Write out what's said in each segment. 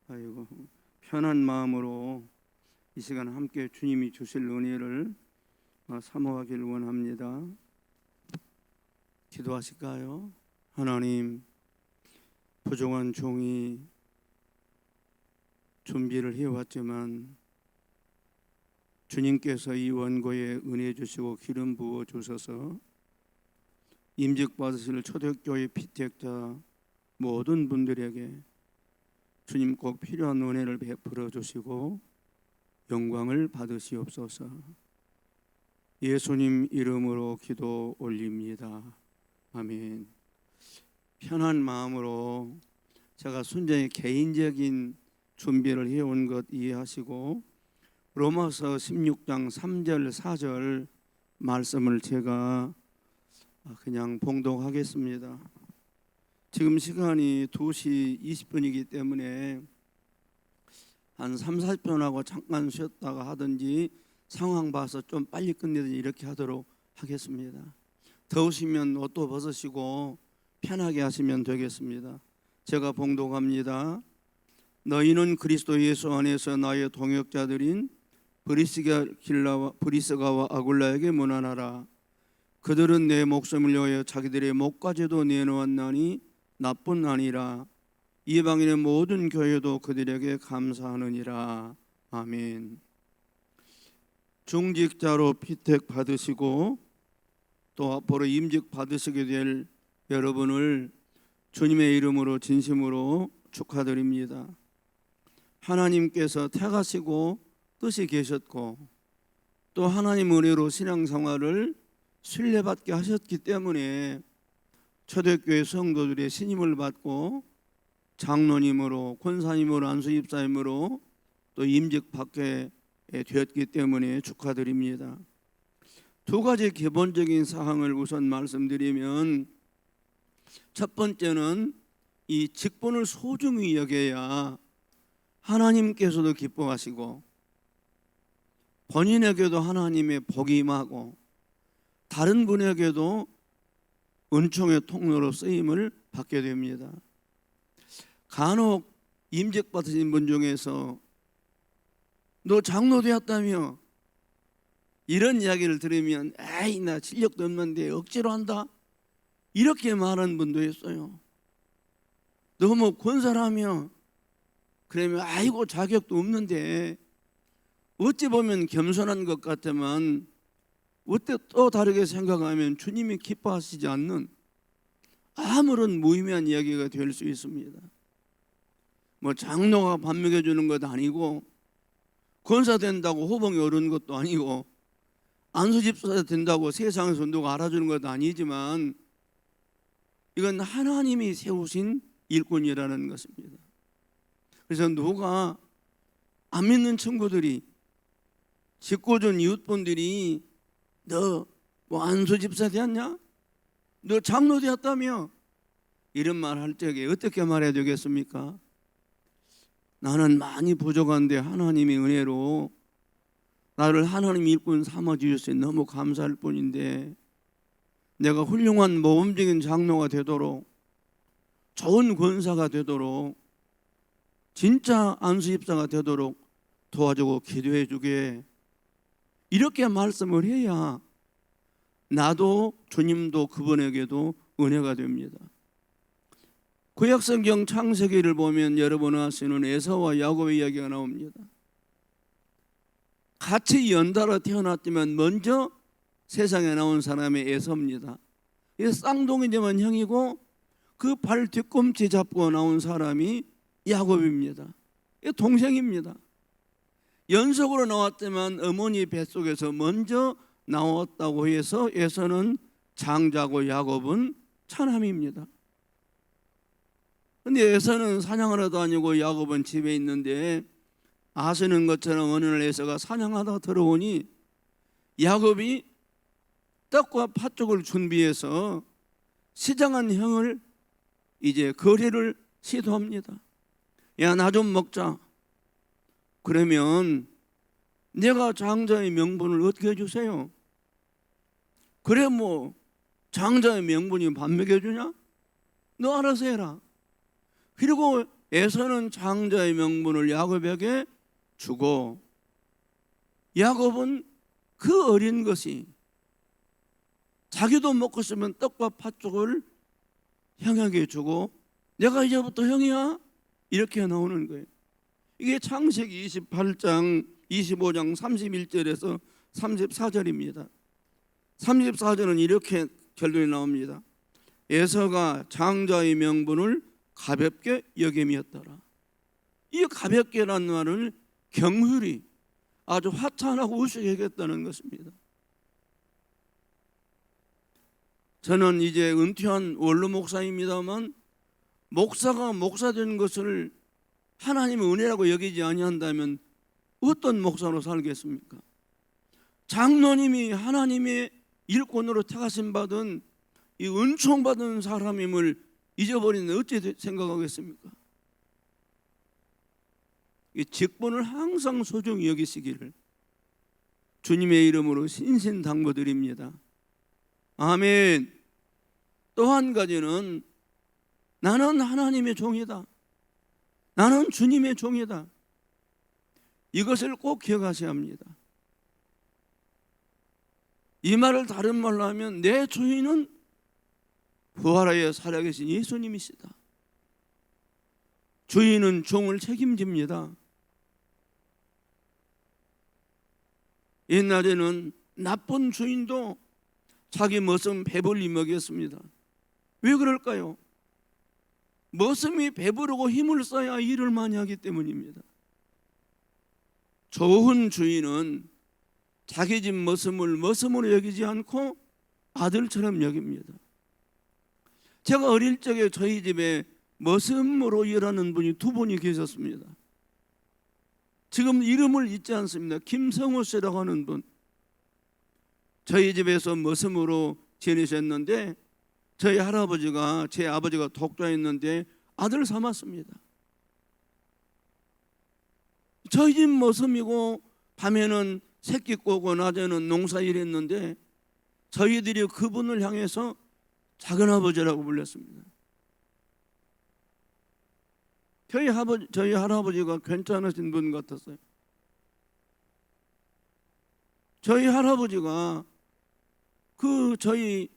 아이고, 편한 마음으로 이 시간 함께 주님이 주실 은혜를 사모하길 원합니다. 기도하실까요? 하나님, 부족한 종이 준비를 해왔지만 주님께서 이 원고에 은혜 주시고 기름 부어 주셔서 임직 받으실 초대교회 피택자 모든 분들에게 주님 꼭 필요한 은혜를 베풀어 주시고 영광을 받으시옵소서. 예수님 이름으로 기도 올립니다. 아멘. 편한 마음으로 제가 순전히 개인적인 준비를 해온 것 이해하시고 로마서 16장 3절 4절 말씀을 제가 그냥 봉독하겠습니다. 지금 시간이 2시 20분이기 때문에 한 3, 40분 하고 잠깐 쉬었다가 하든지 상황 봐서 좀 빨리 끝내든지 이렇게 하도록 하겠습니다. 더우시면 옷도 벗으시고 편하게 하시면 되겠습니다. 제가 봉독합니다. 너희는 그리스도 예수 안에서 나의 동역자들인 브리스가와 아굴라에게 문안하라. 그들은 내 목숨을 위하여 자기들의 목까지도 내놓았나니 나뿐 아니라 이방인의 모든 교회도 그들에게 감사하느니라. 아멘. 중직자로 피택 받으시고 또 앞으로 임직 받으시게 될 여러분을 주님의 이름으로 진심으로 축하드립니다. 하나님께서 택하시고 뜻이 계셨고 또 하나님 은혜로 신앙생활을 신뢰받게 하셨기 때문에 초대교회 성도들의 신임을 받고 장로님으로, 권사님으로, 안수집사님으로 또 임직받게 되었기 때문에 축하드립니다. 두 가지 기본적인 사항을 우선 말씀드리면, 첫 번째는 이 직분을 소중히 여겨야 하나님께서도 기뻐하시고 본인에게도 하나님의 복이 임하고 다른 분에게도 은총의 통로로 쓰임을 받게 됩니다. 간혹 임직 받으신 분 중에서 너 장로 되었다며 이런 이야기를 들으면 에이 나 실력도 없는데 억지로 한다 이렇게 말하는 분도 있어요. 너 뭐 권사라며 그러면 아이고 자격도 없는데 어찌 보면 겸손한 것 같지만 어때 또 다르게 생각하면 주님이 기뻐하시지 않는 아무런 무의미한 이야기가 될 수 있습니다. 뭐 장로가 밥 먹여주는 것도 아니고 권사 된다고 호봉이 오르는 것도 아니고 안수집사 된다고 세상에서 누가 알아주는 것도 아니지만 이건 하나님이 세우신 일꾼이라는 것입니다. 그래서 누가 안 믿는 친구들이 직고준 이웃분들이 너 뭐 안수집사 되었냐? 너 장로 되었다며? 이런 말 할 적에 어떻게 말해야 되겠습니까? 나는 많이 부족한데 하나님의 은혜로 나를 하나님 일꾼 삼아주셨으니 너무 감사할 뿐인데 내가 훌륭한 모범적인 장로가 되도록 좋은 권사가 되도록 진짜 안수집사가 되도록 도와주고 기도해 주게 이렇게 말씀을 해야 나도 주님도 그분에게도 은혜가 됩니다. 구약성경 창세기를 보면 여러분 아시는 에사와 야곱의 이야기가 나옵니다. 같이 연달아 태어났지만 먼저 세상에 나온 사람이 에사입니다. 쌍둥이지만 형이고 그 발 뒤꿈치 잡고 나온 사람이 야곱입니다. 동생입니다. 연속으로 나왔지만 어머니 뱃속에서 먼저 나왔다고 해서 에서는 장자고 야곱은 차남입니다. 근데 에서는 사냥하러 다니고 야곱은 집에 있는데 아시는 것처럼 어느 날 에서가 사냥하다 들어오니 야곱이 떡과 팥죽을 준비해서 시장한 형을 이제 거래를 시도합니다. 야, 나 좀 먹자. 그러면 내가 장자의 명분을 어떻게 해주세요? 그래 뭐 장자의 명분이 밥 먹여주냐? 너 알아서 해라. 그리고 에서는 장자의 명분을 야곱에게 주고, 야곱은 그 어린 것이 자기도 먹고 싶으면 떡과 팥죽을 형에게 주고, 내가 이제부터 형이야, 이렇게 나오는 거예요. 이게 창세기 28장 25장 31절에서 34절입니다. 34절은 이렇게 결론이 나옵니다. 에서가 장자의 명분을 가볍게 여김이었더라. 이 가볍게라는 말을 경휼히 아주 화창하고 우습게 여겼다는 것입니다. 저는 이제 은퇴한 원로 목사입니다만, 목사가 목사된 것을 하나님의 은혜라고 여기지 아니한다면 어떤 목사로 살겠습니까? 장로님이 하나님의 일꾼으로 택하심 받은 이 은총 받은 사람임을 잊어버리는 어찌 생각하겠습니까? 이 직분을 항상 소중히 여기시기를 주님의 이름으로 신신당부드립니다. 아멘. 또 한 가지는, 나는 하나님의 종이다, 나는 주님의 종이다, 이것을 꼭 기억하셔야 합니다. 이 말을 다른 말로 하면, 내 주인은 부활하여 살아계신 예수님이시다. 주인은 종을 책임집니다. 옛날에는 나쁜 주인도 자기 머슴 배불리 먹였습니다. 왜 그럴까요? 머슴이 배부르고 힘을 써야 일을 많이 하기 때문입니다. 좋은 주인은 자기 집 머슴을 머슴으로 여기지 않고 아들처럼 여깁니다. 제가 어릴 적에 저희 집에 머슴으로 일하는 분이 두 분이 계셨습니다. 지금 이름을 잊지 않습니다. 김성호 씨라고 하는 분, 저희 집에서 머슴으로 지내셨는데, 저희 할아버지가, 제 아버지가 독자였는데 아들 삼았습니다. 저희 집 머슴이고 밤에는 새끼 꼬고 낮에는 농사일 했는데, 저희들이 그분을 향해서 작은아버지라고 불렀습니다. 저희 할아버지가 괜찮으신 분 같았어요. 저희 할아버지가 저희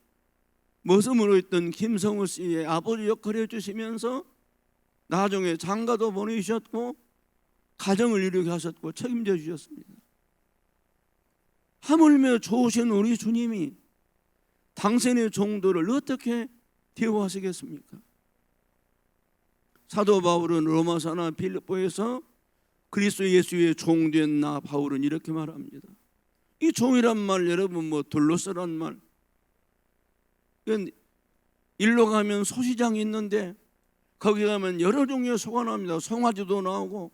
머슴으로 있던 김성우 씨의 아버지 역할을 해주시면서 나중에 장가도 보내주셨고 가정을 이루게 하셨고 책임져 주셨습니다. 하물며 좋으신 우리 주님이 당신의 종들을 어떻게 대우하시겠습니까? 사도 바울은 로마서나 빌립보에서 그리스도 예수의 종된 나 바울은 이렇게 말합니다. 이 종이란 말, 여러분 둘러서란 말, 일로 가면 소시장이 있는데 거기 가면 여러 종류의 소가 나옵니다. 송아지도 나오고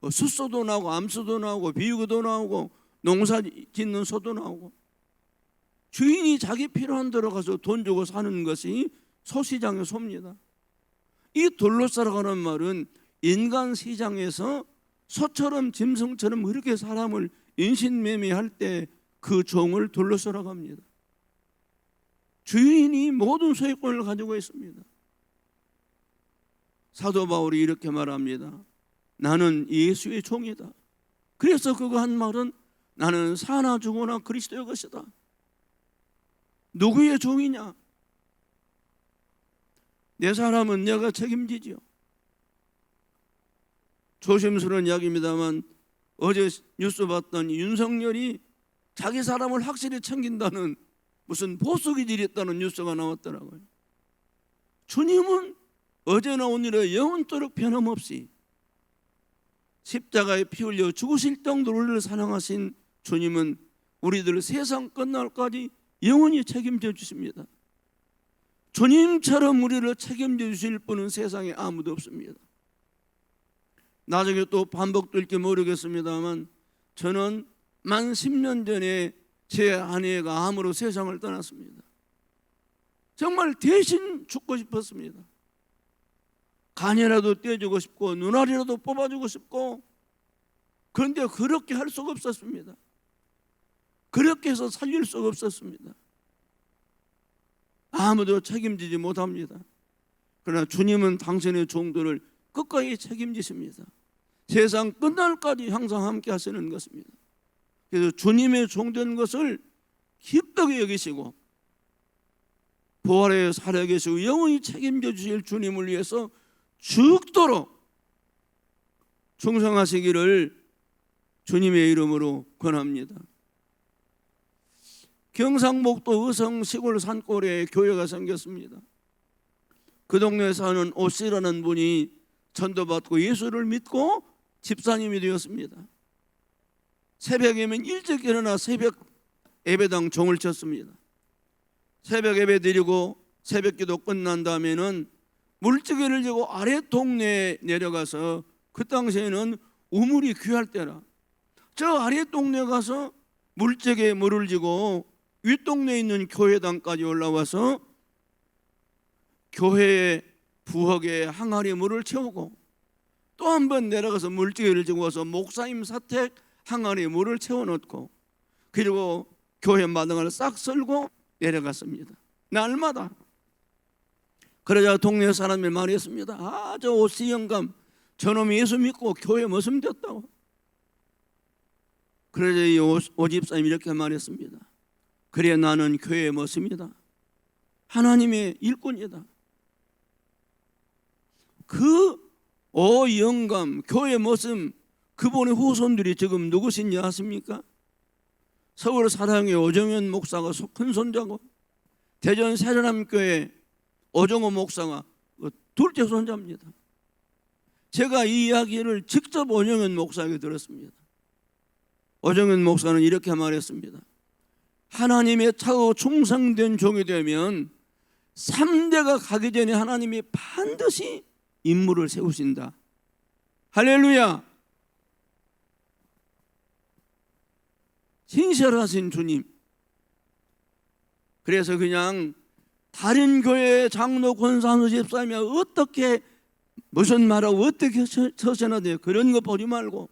숫소도 나오고 암소도 나오고 비유도 나오고 농사 짓는 소도 나오고, 주인이 자기 필요한 데로 가서 돈 주고 사는 것이 소시장의 소입니다. 이 둘러싸라가는 말은 인간 시장에서 소처럼 짐승처럼 그렇게 사람을 인신매매할 때 그 종을 둘러싸라고 합니다. 주인이 모든 소유권을 가지고 있습니다. 사도 바울이 이렇게 말합니다. 나는 예수의 종이다. 그래서 그거 한 말은 나는 사나 죽으나 그리스도의 것이다. 누구의 종이냐? 내 사람은 내가 책임지지요. 조심스러운 이야기입니다만 어제 뉴스 봤더니 윤석열이 자기 사람을 확실히 챙긴다는 무슨 보수기질이 있다는 뉴스가 나왔더라고요. 주님은 어제나 오늘에 영원토록 변함없이 십자가에 피 흘려 죽으실 정도로 우리를 사랑하신 주님은 우리들 세상 끝날까지 영원히 책임져 주십니다. 주님처럼 우리를 책임져 주실 분은 세상에 아무도 없습니다. 나중에 또 반복될지 모르겠습니다만 저는 만 10년 전에 제 아내가 암으로 세상을 떠났습니다. 정말 대신 죽고 싶었습니다. 간이라도 떼주고 싶고 눈알이라도 뽑아주고 싶고, 그런데 그렇게 할 수가 없었습니다. 그렇게 해서 살릴 수가 없었습니다. 아무도 책임지지 못합니다. 그러나 주님은 당신의 종들을 끝까지 책임지십니다. 세상 끝날까지 항상 함께 하시는 것입니다. 그래서 주님의 종된 것을 기쁘게 여기시고 부활에 살아계시고 영원히 책임져 주실 주님을 위해서 죽도록 충성하시기를 주님의 이름으로 권합니다. 경상북도 의성 시골 산골에 교회가 생겼습니다. 그 동네에 사는 오씨라는 분이 전도받고 예수를 믿고 집사님이 되었습니다. 새벽이면 일찍 일어나 새벽 예배당 종을 쳤습니다. 새벽 예배 드리고 새벽 기도 끝난 다음에는 물지개를 지고 아래 동네에 내려가서, 그 당시에는 우물이 귀할 때라 저 아래 동네 가서 물지개에 물을 지고 윗동네에 있는 교회당까지 올라와서 교회의 부엌에 항아리 물을 채우고 또 한 번 내려가서 물지개를 지고 와서 목사님 사택 항아리 물을 채워놓고 그리고 교회 마당을 싹 쓸고 내려갔습니다. 날마다. 그러자 동네 사람이 말했습니다. 아, 저 오씨 영감 저놈이 예수 믿고 교회 머슴됐다고. 그러자 이 오 집사님이 이렇게 말했습니다. 그래, 나는 교회의 머슴이다. 하나님의 일꾼이다. 그 오 영감 교회 머슴, 그분의 후손들이 지금 누구신지 아십니까? 서울 사랑의 오정현 목사가 큰 손자고 대전 새련암교회 오정호 목사가 둘째 손자입니다. 제가 이 이야기를 직접 오정현 목사에게 들었습니다. 오정현 목사는 이렇게 말했습니다. 하나님의 차고 충성된 종이 되면 3대가 가기 전에 하나님이 반드시 인물을 세우신다. 할렐루야. 신실하신 주님. 그래서 그냥 다른 교회 장로 권사노 집사님이 어떻게 무슨 말하고 어떻게 서셔야 돼요, 그런 거 보지 말고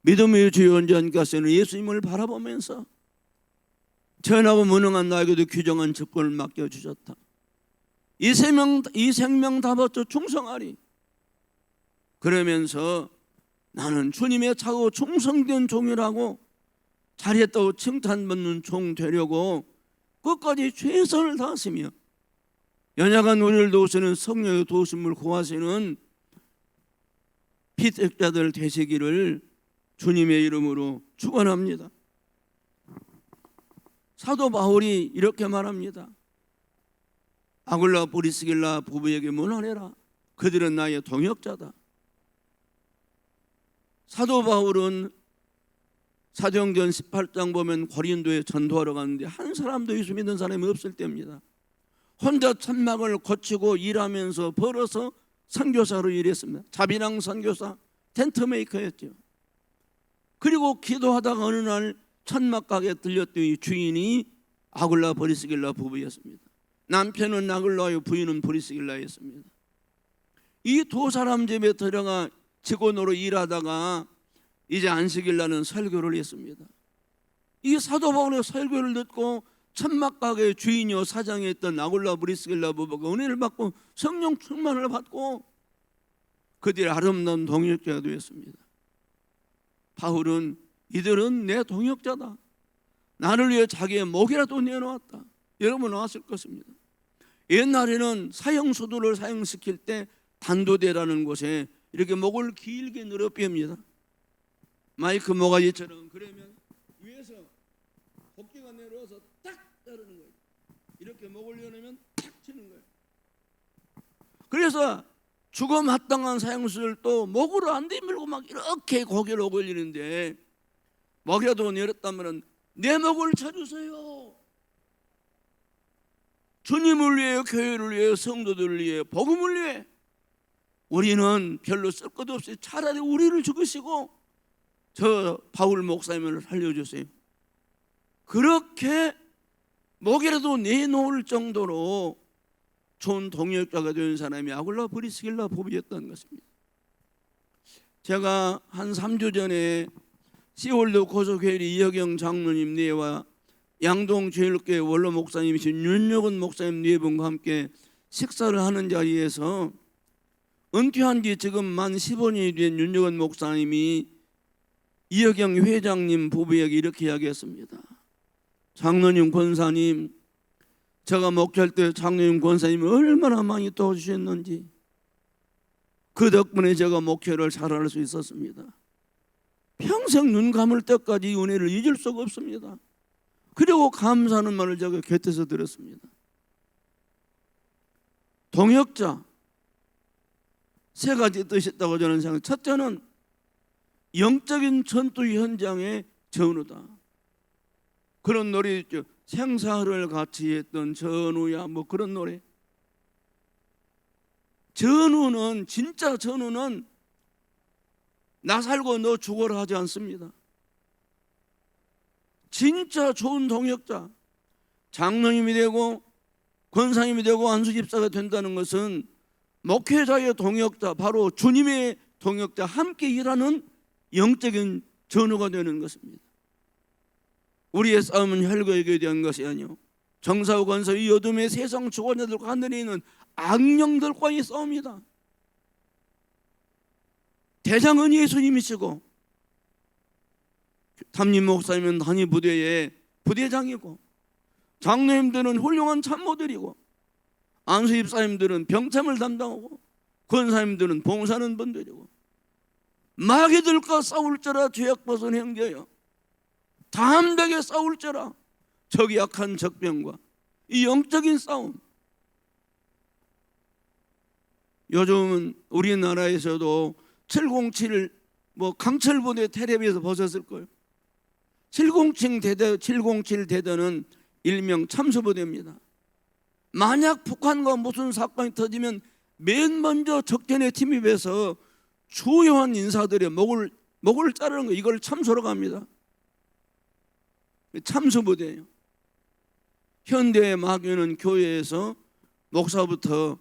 믿음의 주 연전께서는 예수님을 바라보면서 전하고 무능한 나에게도 규정한 직분을 맡겨주셨다. 이 생명 다 바쳐 충성하리. 그러면서 나는 주님의 차고 충성된 종이라고 잘했다고 칭찬받는 종 되려고 끝까지 최선을 다하시며 연약한 우리를 도우시는 성령의 도우심을 구하시는 피택자들 되시기를 주님의 이름으로 축원합니다. 사도 바울이 이렇게 말합니다. 아굴라 브리스길라 부부에게 문안해라. 그들은 나의 동역자다. 사도 바울은 사도행전 18장 보면 고린도에 전도하러 갔는데 한 사람도 예수 믿는 사람이 없을 때입니다. 혼자 천막을 고치고 일하면서 벌어서 선교사로 일했습니다. 자비랑 선교사, 텐트메이커였죠. 그리고 기도하다가 어느 날 천막 가게에 들렸더니 주인이 아굴라 브리스길라 부부였습니다. 남편은 아굴라요, 부인은 브리스길라였습니다. 이 두 사람 집에 들어가 직원으로 일하다가 이제 안식일 날은 설교를 했습니다. 이 사도 바울의 설교를 듣고 천막 가게의 주인이요 사장이었던 아굴라 브리스길라 부부가 은혜를 받고 성령 충만을 받고 그들의 아름다운 동역자가 되었습니다. 바울은 이들은 내 동역자다. 나를 위해 자기의 목이라도 내놓았다. 여러분 아실 것입니다. 옛날에는 사형수도를 사형시킬 때 단도대라는 곳에 이렇게 목을 길게 늘어뺍니다. 마이크 모가지처럼. 그러면 위에서 복귀가 내려와서 딱 자르는 거예요. 이렇게 목을 여놓으면 탁 치는 거예요. 그래서 죽어 마땅한 사형수들도 목으로 안 내밀고 막 이렇게 고개를 오글리는데 목이라도 내렸다면 내 목을 쳐주세요. 주님을 위해, 교회를 위해, 성도들을 위해, 복음을 위해 우리는 별로 쓸 것 없이 차라리 우리를 죽으시고 저 바울 목사님을 살려주세요. 그렇게 목이라도 내놓을 정도로 좋은 동역자가 된 사람이 아굴라 브리스길라 부부였던 것입니다. 제가 한 3주 전에 시월도 고속회의 이혁영 장로님 네와 양동제일교회 원로 목사님이신 윤여근 목사님 네 분과 함께 식사를 하는 자리에서 은퇴한 지 지금 만 15년이 된 윤여건 목사님이 이혁영 회장님 부부에게 이렇게 이야기했습니다. 장로님, 권사님, 제가 목회할 때 장로님, 권사님이 얼마나 많이 도와주셨는지 그 덕분에 제가 목회를 잘할 수 있었습니다. 평생 눈 감을 때까지 이 은혜를 잊을 수가 없습니다. 그리고 감사하는 말을 제가 곁에서 들었습니다. 동역자 세 가지 뜻이 있다고 저는 생각합니다. 첫째는 영적인 전투 현장의 전우다. 그런 노래 있죠. 생사를 같이 했던 전우야, 뭐 그런 노래. 전우는, 진짜 전우는 나 살고 너 죽어라 하지 않습니다. 진짜 좋은 동역자, 장로님이 되고 권사님이 되고 안수집사가 된다는 것은 목회자의 동역자, 바로 주님의 동역자, 함께 일하는 영적인 전우가 되는 것입니다. 우리의 싸움은 혈과에게 대한 것이 아니요 정사와 권세, 이 어둠의 세상 주관자들과 하늘에 있는 악령들과의 싸움이다. 대장은 예수님이시고 담임 목사님은 단위 부대의 부대장이고 장로님들은 훌륭한 참모들이고 안수집사님들은 병참을 담당하고 권사님들은 봉사하는 분들이고 마귀들과 싸울지라 죄악벗은 형제여 담대하게 싸울지라 적이 약한 적병과 이 영적인 싸움. 요즘은 우리나라에서도 707 강철부대 텔레비에서 보셨을 거예요. 707 대대는 일명 참수부대입니다. 만약 북한과 무슨 사건이 터지면 맨 먼저 적전에 침입해서 주요한 인사들의 목을 자르는 거, 이걸 참수로 갑니다. 참수부대예요. 현대의 마귀는 교회에서 목사부터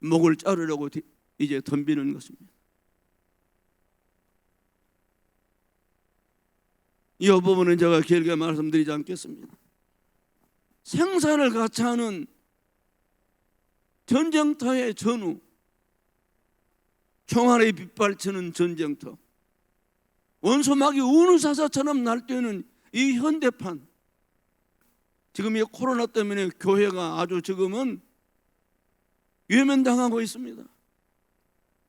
목을 자르려고 이제 덤비는 것입니다. 이 부분은 제가 길게 말씀드리지 않겠습니다. 생사를 같이 하는 전쟁터의 전우, 총알에 빗발치는 전쟁터, 원소막이 우는 사자처럼 날뛰는 이 현대판. 지금 이 코로나 때문에 교회가 아주 지금은 외면당하고 있습니다.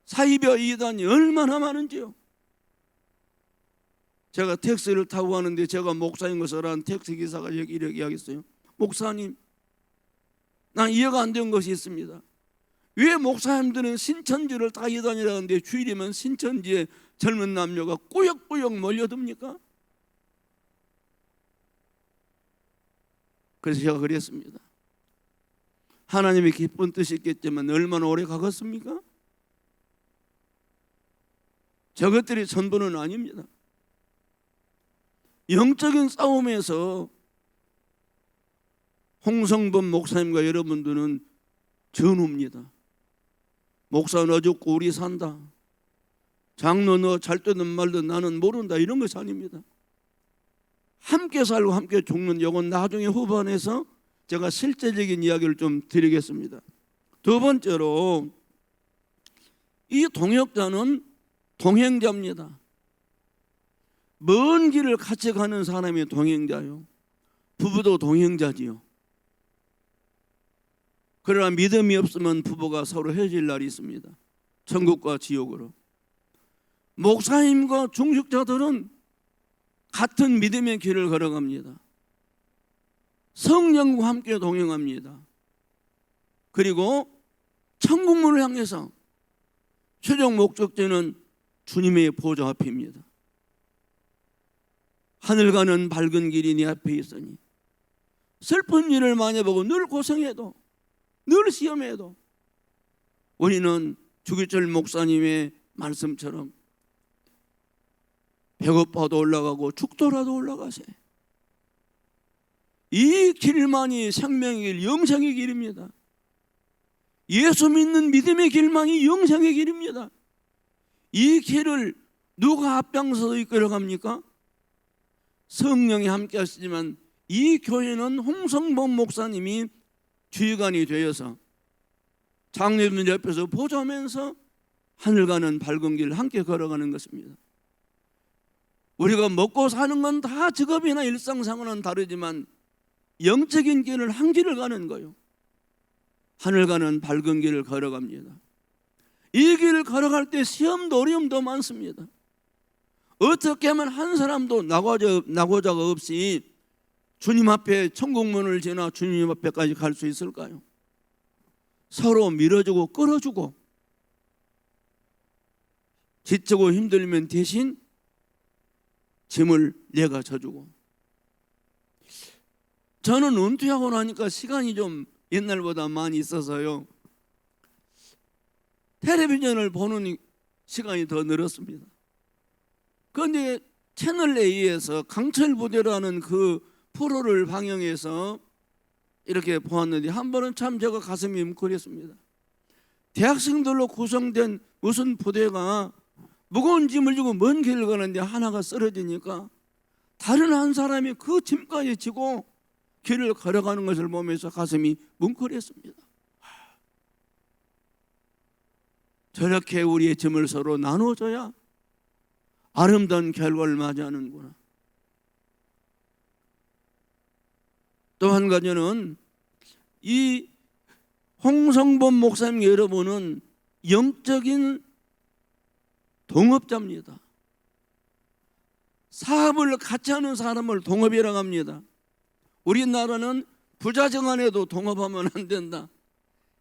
사이비 이단이 얼마나 많은지요. 제가 택시를 타고 가는데 제가 목사인 것을 한 택시기사가 이렇게 이야기했어요. 목사님, 난 이해가 안 되는 것이 있습니다. 왜 목사님들은 신천지를 다 이단이라는데 주일이면 신천지에 젊은 남녀가 꾸역꾸역 몰려듭니까? 그래서 제가 그랬습니다. 하나님의 기쁜 뜻이 있겠지만 얼마나 오래 가겠습니까? 저것들이 전부는 아닙니다. 영적인 싸움에서 홍성범 목사님과 여러분들은 전우입니다. 목사 너 죽고 우리 산다, 장로 너 잘 되든 말든 나는 모른다, 이런 것이 아닙니다. 함께 살고 함께 죽는, 이건 나중에 후반에서 제가 실제적인 이야기를 좀 드리겠습니다. 두 번째로 이 동역자는 동행자입니다. 먼 길을 같이 가는 사람이 동행자요. 부부도 동행자지요. 그러나 믿음이 없으면 부부가 서로 헤어질 날이 있습니다. 천국과 지옥으로. 목사님과 중직자들은 같은 믿음의 길을 걸어갑니다. 성령과 함께 동행합니다. 그리고 천국문을 향해서 최종 목적지는 주님의 보좌 앞입니다. 하늘 가는 밝은 길이 네 앞에 있으니 슬픈 일을 많이 보고 늘 고생해도, 늘 시험해도 우리는 주기철 목사님의 말씀처럼 배고파도 올라가고 죽더라도 올라가세. 이 길만이 생명의 길, 영생의 길입니다. 예수 믿는 믿음의 길만이 영생의 길입니다. 이 길을 누가 앞장서서 이끌어갑니까? 성령이 함께 하시지만 이 교회는 홍성범 목사님이 주의관이 되어서 장로님들 옆에서 보좌하면서 하늘과는 밝은 길 함께 걸어가는 것입니다. 우리가 먹고 사는 건 다 직업이나 일상생활은 다르지만 영적인 길은 한 길을 가는 거예요. 하늘과는 밝은 길을 걸어갑니다. 이 길을 걸어갈 때 시험도 어려움도 많습니다. 어떻게 하면 한 사람도 낙오자가 없이 주님 앞에 천국문을 지나 주님 앞에까지 갈 수 있을까요? 서로 밀어주고 끌어주고, 지치고 힘들면 대신 짐을 내가 져주고. 저는 은퇴하고 나니까 시간이 좀 옛날보다 많이 있어서요, 텔레비전을 보는 시간이 더 늘었습니다. 그런데 채널 A에서 강철부대라는 그 프로를 방영해서 이렇게 보았는데 한 번은 참 제가 가슴이 뭉클했습니다. 대학생들로 구성된 무슨 부대가 무거운 짐을 지고 먼 길을 가는데 하나가 쓰러지니까 다른 한 사람이 그 짐까지 지고 길을 걸어가는 것을 보면서 가슴이 뭉클했습니다. 저렇게 우리의 짐을 서로 나눠줘야 아름다운 결과를 맞이하는구나. 또 한 가지는 이 홍성범 목사님 여러분은 영적인 동업자입니다. 사업을 같이 하는 사람을 동업이라고 합니다. 우리나라는 부자정안에도 동업하면 안 된다,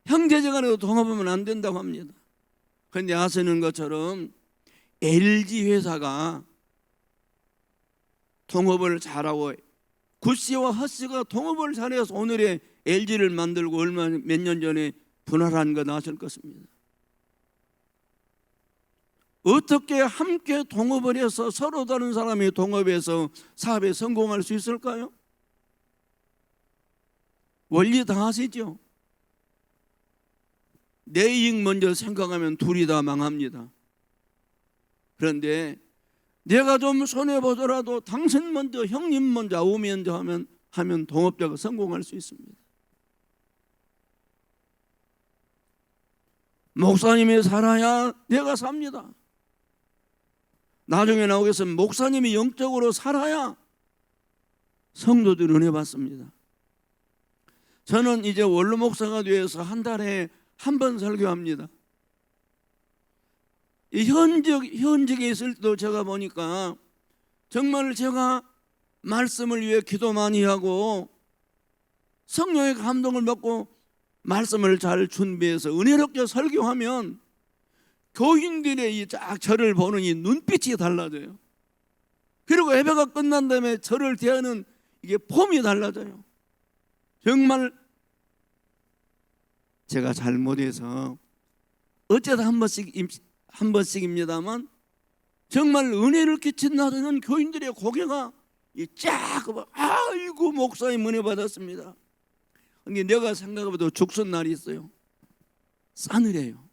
형제정안에도 동업하면 안 된다고 합니다. 그런데 아시는 것처럼 LG 회사가 동업을 잘하고 굿씨와 헛씨가 동업을 잘해서 오늘의 LG를 만들고 몇 년 전에 분할한 건 아실 것입니다. 어떻게 함께 동업을 해서 서로 다른 사람이 동업해서 사업에 성공할 수 있을까요? 원리 다 아시죠? 내 이익 먼저 생각하면 둘이 다 망합니다. 그런데 내가 좀 손해보더라도 당신 먼저, 형님 먼저, 아우 먼저 하면 동업자가 성공할 수 있습니다. 목사님이 살아야 내가 삽니다. 나중에 나오겠으면 목사님이 영적으로 살아야 성도들이 은혜 받습니다. 저는 이제 원로 목사가 되어서 한 달에 한 번 설교합니다. 현직에 있을 때도 제가 보니까 정말 제가 말씀을 위해 기도 많이 하고 성령의 감동을 받고 말씀을 잘 준비해서 은혜롭게 설교하면 교인들의 이 쫙 저를 보는 이 눈빛이 달라져요. 그리고 예배가 끝난 다음에 저를 대하는 이게 폼이 달라져요. 정말 제가 잘못해서 어쩌다 한 번씩입니다만 정말 은혜를 끼친다는 교인들의 고개가 쫙, 아이고 목사님 은혜 받았습니다. 근데 내가 생각해봐도 죽순 날이 있어요. 싸늘해요.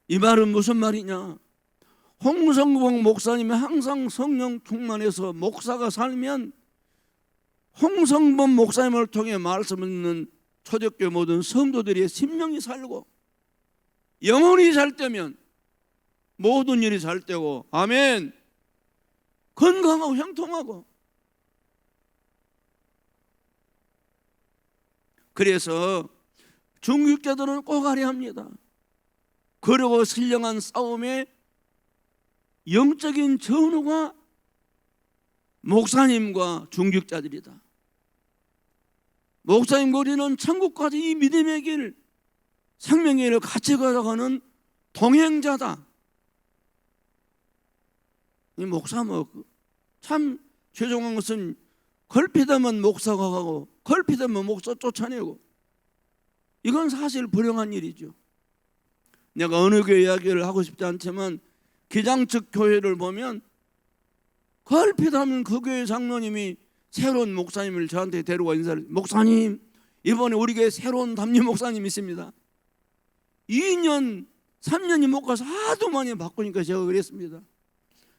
이 말은 무슨 말이냐? 홍성봉 목사님이 항상 성령 충만해서 목사가 살면 홍성범 목사님을 통해 말씀 듣는 초대교회 모든 성도들의 심령이 살고 영혼이 잘 되면 모든 일이 잘 되고, 아멘, 건강하고 형통하고. 그래서 중직자들은 꼭 알아야 합니다. 그리고 신령한 싸움에 영적인 전우가 목사님과 중직자들이다. 목사님과 우리는 천국까지 이 믿음의 길, 생명의 길을 같이 걸어가는 동행자다. 이 목사 참 죄송한 것은 걸핏하면 목사가 가고 걸핏하면 목사 쫓아내고, 이건 사실 불행한 일이죠. 내가 어느 교회 이야기를 하고 싶지 않지만 기장 측 교회를 보면 걸핏하면 그 교회 장로님이 새로운 목사님을 저한테 데려와 인사를, 목사님 이번에 우리 교회 새로운 담임 목사님 있습니다. 2년 3년이 못 가서 하도 많이 바꾸니까 제가 그랬습니다.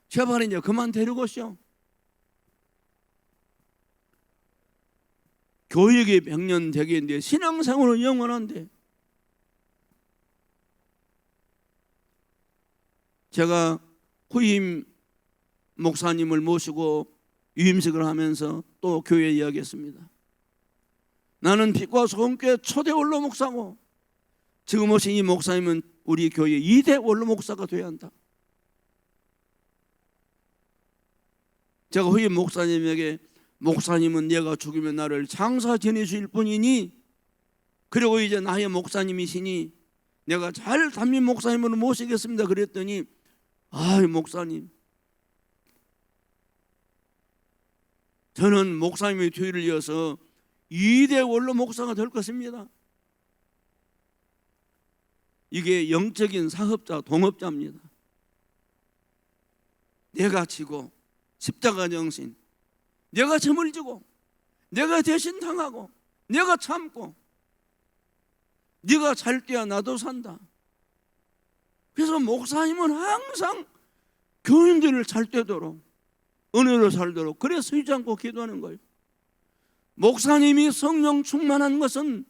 제발 이제 그만 데리고 오시오. 교육이 100년 되겠는데 신앙생활은 영원한데 제가 후임 목사님을 모시고 유임식을 하면서 또 교회에 이야기했습니다. 나는 빛과 소금교회 초대 원로 목사고 지금 오신 이 목사님은 우리 교회 2대 원로 목사가 되어야 한다. 제가 후임 목사님에게 목사님은 내가 죽으면 나를 장사 지내실 분이니 그리고 이제 나의 목사님이시니 내가 잘 담임 목사님으로 모시겠습니다 그랬더니 목사님 저는 목사님의 뒤를 이어서 2대 원로 목사가 될 것입니다. 이게 영적인 사업자, 동업자입니다. 내가 지고 십자가 정신, 내가 점을 지고 내가 대신 당하고 내가 참고 네가 잘 뛰어 나도 산다. 그래서 목사님은 항상 교인들을 잘 되도록 은혜로 살도록 그래 서지 않고 기도하는 거예요. 목사님이 성령 충만한 것은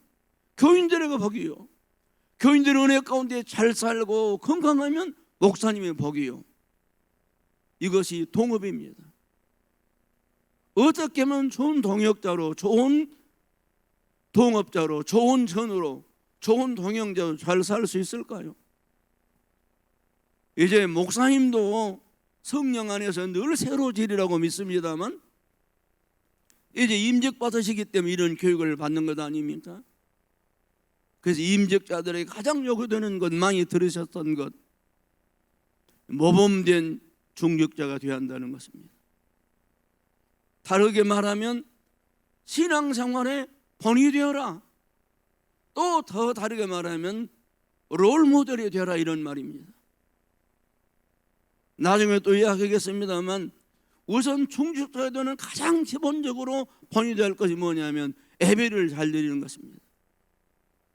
교인들에게 복이요, 교인들의 은혜 가운데 잘 살고 건강하면 목사님의 복이요. 이것이 동업입니다. 어떻게 하면 좋은 동역자로, 좋은 동업자로, 좋은 전우로, 좋은 동행자로 잘 살 수 있을까요? 이제 목사님도 성령 안에서 늘 새로지리라고 믿습니다만 이제 임직 받으시기 때문에 이런 교육을 받는 것 아닙니까? 그래서 임직자들에게 가장 요구되는 것, 많이 들으셨던 것, 모범된 중직자가 되어야 한다는 것입니다. 다르게 말하면 신앙생활에 본이 되어라. 또 더 다르게 말하면 롤모델이 되어라, 이런 말입니다. 나중에 또 이야기하겠습니다만 우선 중직자가 되는 가장 기본적으로 본이 될 것이 뭐냐면 예배를 잘 드리는 것입니다.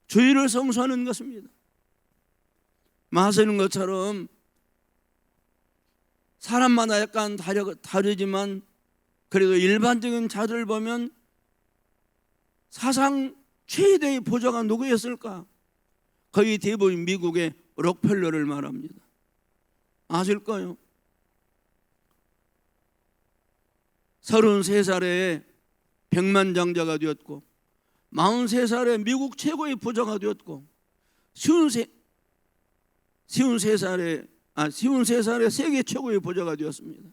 주일을 성수하는 것입니다. 마시는 것처럼 사람마다 약간 다르지만 그래도 일반적인 자들을 보면 사상 최대의 부자가 누구였을까? 거의 대부분 미국의 록펠러를 말합니다. 아실까요? 33살에 백만장자가 되었고 43살에 미국 최고의 부자가 되었고 53살에 세계 최고의 부자가 되었습니다.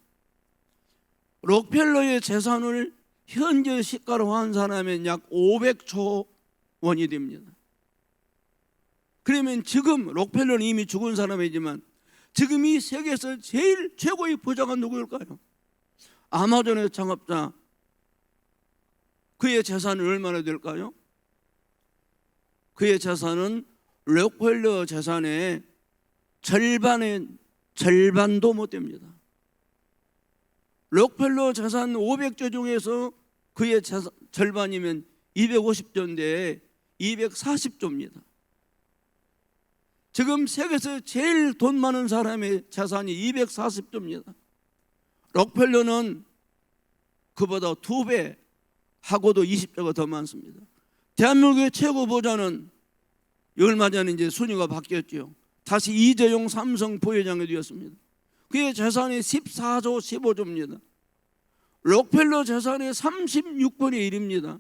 록펠러의 재산을 현재 시가로 환산하면 약 500조 원이 됩니다. 그러면 지금 록펠러는 이미 죽은 사람이지만 지금 이 세계에서 제일 최고의 부자가 누구일까요? 아마존의 창업자, 그의 재산은 얼마나 될까요? 그의 재산은 록펠러 재산의 절반도 못 됩니다. 록펠러 재산 500조 중에서 그의 재산 절반이면 250조인데 240조입니다. 지금 세계에서 제일 돈 많은 사람의 재산이 240조입니다. 록펠러는 그보다 2배 하고도 20조가 더 많습니다. 대한민국의 최고 부자는 얼마 전에 이제 순위가 바뀌었죠. 다시 이재용 삼성 부회장이 되었습니다. 그의 재산이 14조 15조입니다. 록펠러 재산이 36분의 1입니다.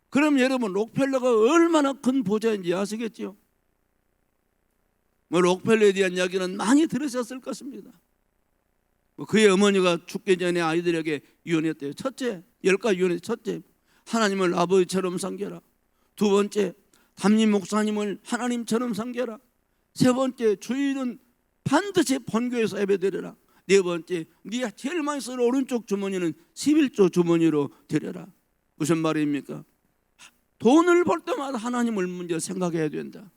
그럼 여러분 록펠러가 얼마나 큰 부자인지 아시겠죠? 록펠러에 대한 이야기는 많이 들으셨을 것입니다. 그의 어머니가 죽기 전에 아이들에게 유언했대요. 첫째, 10가지 유언의 첫째, 하나님을 아버지처럼 섬겨라. 두 번째, 담임 목사님을 하나님처럼 섬겨라. 세 번째, 주일은 반드시 본교에서 예배드려라. 네 번째, 네가 제일 많이 쓰는 오른쪽 주머니는 11조 주머니로 드려라. 무슨 말입니까? 돈을 벌 때마다 하나님을 먼저 생각해야 된다.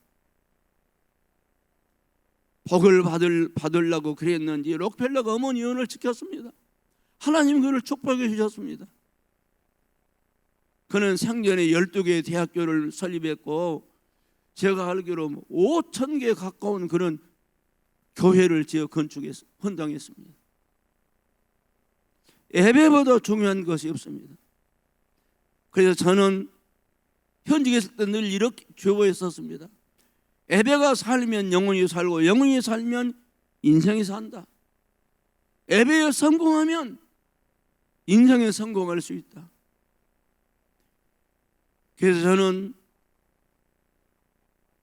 복을 받으려고 그랬는지 록펠러가 어머니 언을 지켰습니다. 하나님 그를 축복해 주셨습니다. 그는 생전에 12개의 대학교를 설립했고 제가 알기로 5,000개 가까운 그런 교회를 지어 건축해서 헌당했습니다. 예배보다 중요한 것이 없습니다. 그래서 저는 현직에 있을 때 늘 이렇게 주어했었습니다. 예배가 살면 영혼이 살고 영혼이 살면 인생이 산다. 예배에 성공하면 인생에 성공할 수 있다. 그래서 저는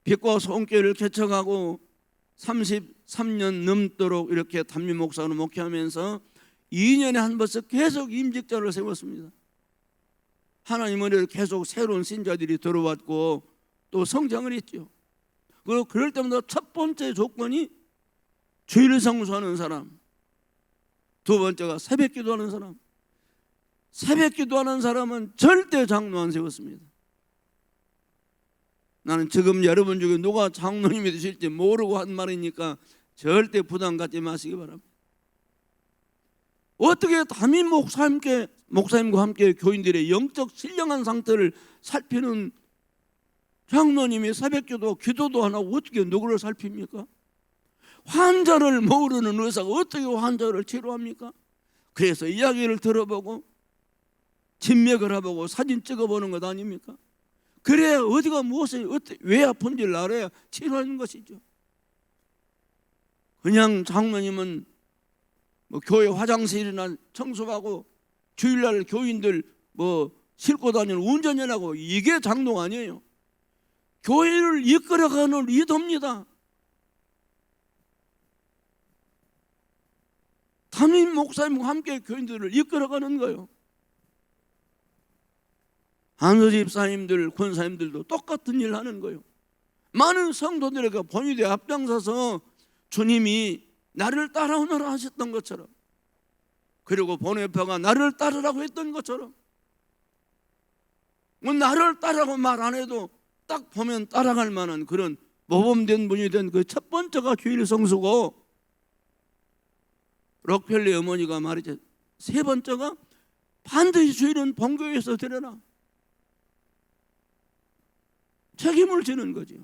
빛과 소금교회를 개척하고 33년 넘도록 이렇게 담임 목사로 목회하면서 2년에 한 번씩 계속 임직자를 세웠습니다. 하나님 은혜로 계속 새로운 신자들이 들어왔고 또 성장을 했죠. 그리고 그럴 때마다 첫 번째 조건이 주일을 성수하는 사람, 두 번째가 새벽 기도하는 사람. 새벽 기도하는 사람은 절대 장로 안 세웠습니다. 나는 지금 여러분 중에 누가 장로님이 되실지 모르고 한 말이니까 절대 부담 갖지 마시기 바랍니다. 어떻게 담임 목사님과 함께 교인들의 영적 신령한 상태를 살피는 장로님이 새벽기도 기도도 안 하고 어떻게 누구를 살핍니까? 환자를 모르는 의사가 어떻게 환자를 치료합니까? 그래서 이야기를 들어보고 진맥을 해보고 사진 찍어보는 것 아닙니까? 그래야 어디가 무엇을 왜 아픈지를 알아야 치료하는 것이죠. 그냥 장로님은 뭐 교회 화장실이나 청소하고 주일날 교인들 뭐 싣고 다니는 운전연하고 이게 장로가 아니에요. 교회를 이끌어가는 리더입니다. 담임 목사님과 함께 교인들을 이끌어가는 거예요. 안수 집사님들, 권사님들도 똑같은 일을 하는 거예요. 많은 성도들에게 본위대 앞장서서 주님이 나를 따라오너라 하셨던 것처럼, 그리고 본회파가 나를 따르라고 했던 것처럼, 뭐 나를 따라고 말 안 해도 딱 보면 따라갈 만한 그런 모범된 분이 된 그 첫 번째가 주일 성수고, 록펠리 어머니가 말이죠. 세 번째가 반드시 주일은 본교회에서 드려라. 책임을 지는 거죠.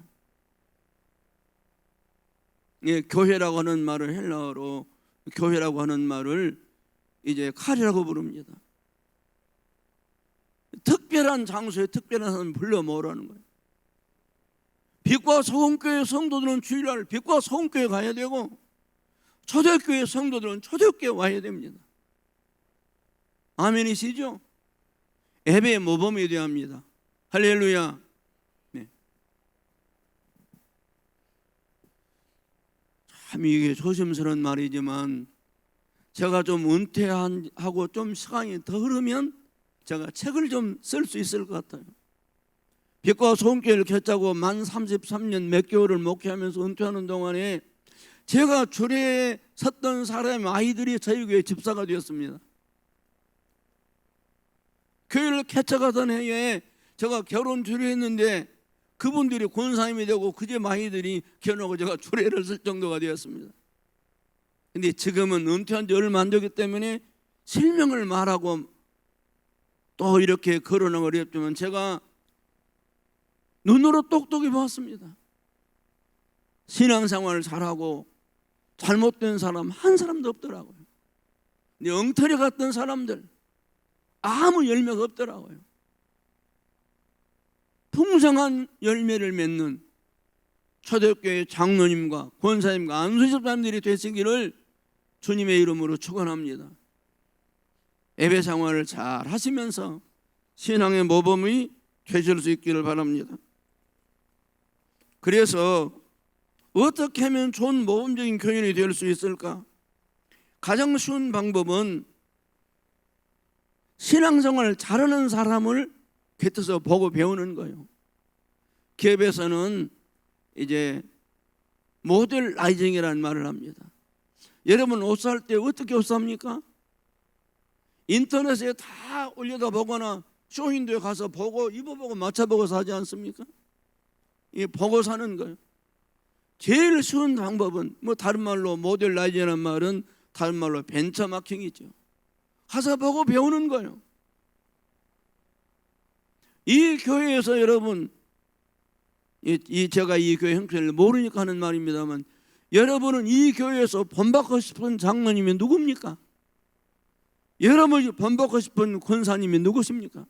예, 교회라고 하는 말을 헬라어로 교회라고 하는 말을 이제 칼이라고 부릅니다. 특별한 장소에 특별한 사람 불러 모으라는 거예요. 빛과 소금교회 성도들은 주일날 빛과 소금교회 가야 되고, 초대교회 성도들은 초대교회 와야 됩니다. 아멘이시죠? 예배의 모범이 되어야 합니다. 할렐루야. 네. 참 이게 조심스러운 말이지만 제가 좀 은퇴하고 좀 시간이 더 흐르면 제가 책을 좀 쓸 수 있을 것 같아요. 빛과 소금교회를 개짜고 만 33년 몇 개월을 목회하면서 은퇴하는 동안에 제가 주례에 섰던 사람의 아이들이 저희 교회 집사가 되었습니다. 교회를 개척하던 해에 제가 결혼 주례했는데 그분들이 권사님이 되고 그 집 아이들이 결혼하고 제가 주례를 쓸 정도가 되었습니다. 근데 지금은 은퇴한 지 얼마 안 되기 때문에 실명을 말하고 또 이렇게 거론하고 어렵지만 제가 눈으로 똑똑히 봤습니다. 신앙생활을 잘하고 잘못된 사람 한 사람도 없더라고요. 근데 엉터리 같던 사람들 아무 열매가 없더라고요. 풍성한 열매를 맺는 초대교회 장로님과 권사님과 안수집사님들이 되시기를 주님의 이름으로 축원합니다. 예배 생활을 잘 하시면서 신앙의 모범이 되실 수 있기를 바랍니다. 그래서 어떻게 하면 좋은 모범적인 교인이 될 수 있을까? 가장 쉬운 방법은 신앙생활을 잘하는 사람을 곁에서 보고 배우는 거예요. 기업에서는 이제 모델라이징이라는 말을 합니다. 여러분 옷 살 때 어떻게 옷 삽니까? 인터넷에 다 올려다 보거나 쇼윈도에 가서 보고 입어보고 맞춰보고 사지 않습니까? 이 보고 사는 거예요. 제일 쉬운 방법은 뭐 다른 말로 모델라이징이라는 말은 다른 말로 벤처마킹이죠. 가서 보고 배우는 거예요. 이 교회에서 여러분 제가 이 교회 형편을 모르니까 하는 말입니다만 여러분은 이 교회에서 본받고 싶은 장로님이 누굽니까? 여러분이 본받고 싶은 권사님이 누구십니까?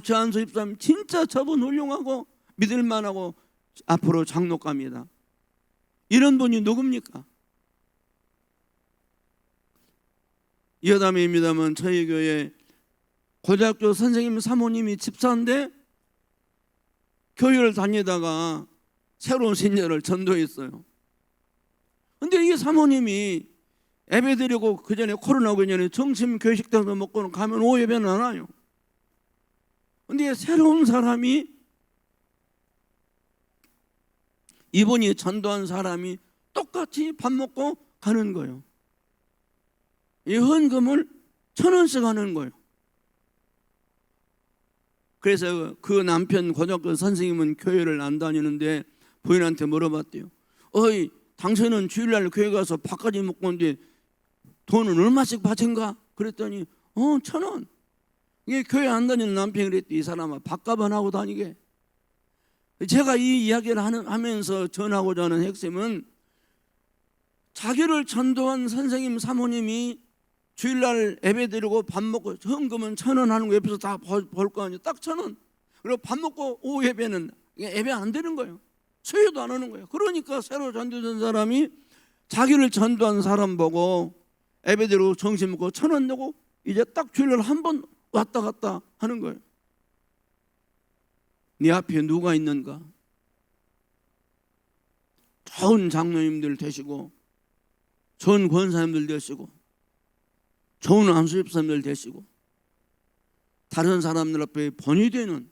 저 안수 집사님 진짜 저분 훌륭하고 믿을만하고 앞으로 장로갑니다. 이런 분이 누굽니까? 여담입니다만 저희 교회 고등학교 선생님 사모님이 집사인데 교회를 다니다가 새로운 신녀를 전도했어요. 근데 이 사모님이 예배드리고 그 전에 코로나 오기 전에 점심 교식당에서 먹고는 가면 오후 예배는 안 와요. 근데 새로운 사람이, 이분이 전도한 사람이 똑같이 밥 먹고 가는 거예요. 이 헌금을 1,000원씩 하는 거예요. 그래서 그 남편 고등학교 선생님은 교회를 안 다니는데 부인한테 물어봤대요. 어이, 당신은 주일날 교회 가서 밥까지 먹고 오는데 돈은 얼마씩 받은가? 그랬더니 1,000원. 이게 교회 안 다니는 남편이 그랬더니 이 사람아 밥값 안 하고 다니게. 제가 이 이야기를 하면서 전하고자 하는 핵심은, 자기를 전도한 선생님 사모님이 주일날 예배 드리고 밥 먹고 헌금은 1,000원 하는 거 옆에서 다 볼 거 아니에요. 딱 1,000원. 그리고 밥 먹고 오후 예배는 예배 안 되는 거예요. 수요도 안 하는 거예요. 그러니까 새로 전도된 사람이 자기를 전도한 사람 보고 예배 드리고 점심 먹고 1,000원 내고 이제 딱 주일날 한 번 왔다 갔다 하는 거예요. 네 앞에 누가 있는가? 좋은 장로님들 되시고, 좋은 권사님들 되시고, 좋은 안수집사님들 되시고, 다른 사람들 앞에 본이 되는,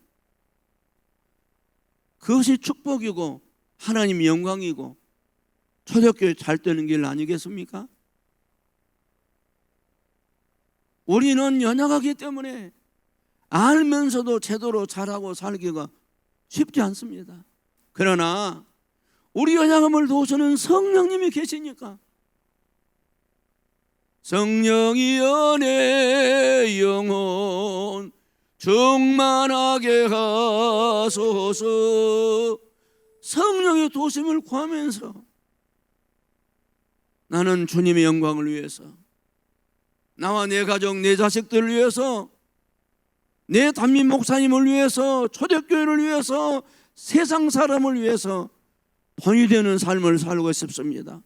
그것이 축복이고 하나님 영광이고 초대교회 잘 되는 길 아니겠습니까? 우리는 연약하기 때문에 알면서도 제대로 잘하고 살기가 쉽지 않습니다. 그러나 우리 연약함을 도우시는 성령님이 계시니까, 성령이 연애 영혼 충만하게 하소서. 성령의 도심을 구하면서 나는 주님의 영광을 위해서, 나와 내 가족, 내 자식들을 위해서, 내 담임 목사님을 위해서, 초대교회를 위해서, 세상 사람을 위해서 본이 되는 삶을 살고 싶습니다.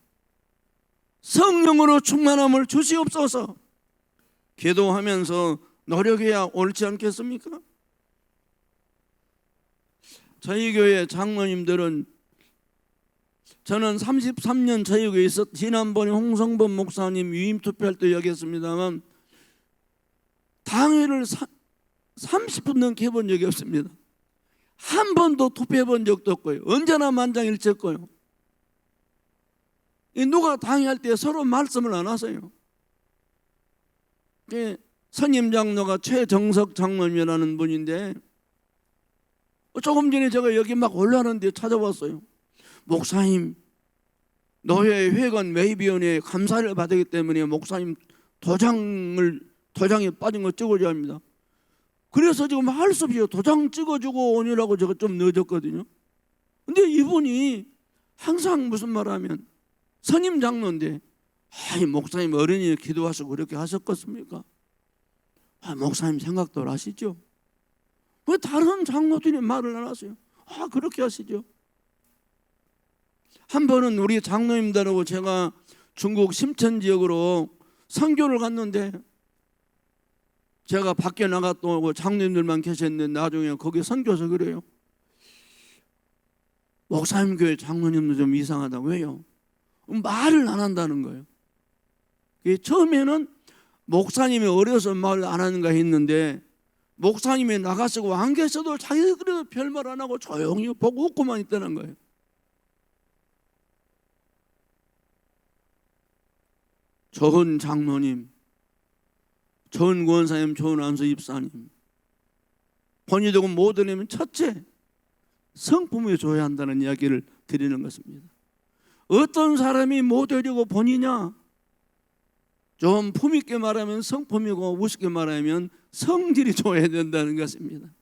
성령으로 충만함을 주시옵소서. 기도하면서 노력해야 옳지 않겠습니까? 저희 교회 장로님들은, 저는 33년 저희 교회에 있었, 지난번에 홍성범 목사님 위임 투표할 때 얘기했습니다만 당회를 30분 넘게 해본 적이 없습니다. 한 번도 투표해 본 적도 없고요. 언제나 만장일치였고요. 누가 당회할 때 서로 말씀을 안 하세요. 선임 장로가 최정석 장로님이라는 분인데, 조금 전에 제가 여기 막 올라가는데 찾아왔어요. 목사님, 노회 회관 매입위원회에 감사를 받기 때문에 목사님 도장에 빠진 거 찍어줘야 합니다. 그래서 지금 할 수 없이 도장 찍어주고 오느라고 제가 좀 늦었거든요. 근데 이분이 항상 무슨 말하면, 선임 장로인데 목사님 어른이 기도하시고 그렇게 하셨겠습니까? 목사님 생각도 하시죠? 왜 다른 장로들이 말을 안 하세요? 그렇게 하시죠. 한 번은 우리 장로님들하고 제가 중국 심천 지역으로 선교를 갔는데, 제가 밖에 나갔다 오고 장로님들만 계셨는데 나중에 거기 선교서 그래요. 목사님 교회 장로님도 좀 이상하다. 왜요? 말을 안 한다는 거예요. 처음에는 목사님이 어려서 말 안 하는가 했는데, 목사님이 나가시고 안 계셔도 자기들 그래도 별말 안 하고 조용히 보고 웃고만 있다는 거예요. 좋은 장로님, 좋은 권사님, 좋은 안수 집사님, 본이 되고 못 되려면 첫째, 성품을 줘야 한다는 이야기를 드리는 것입니다. 어떤 사람이 못 되려고 본이냐? 좀 품있게 말하면 성품이고, 우습게 말하면 성질이 좋아야 된다는 것입니다.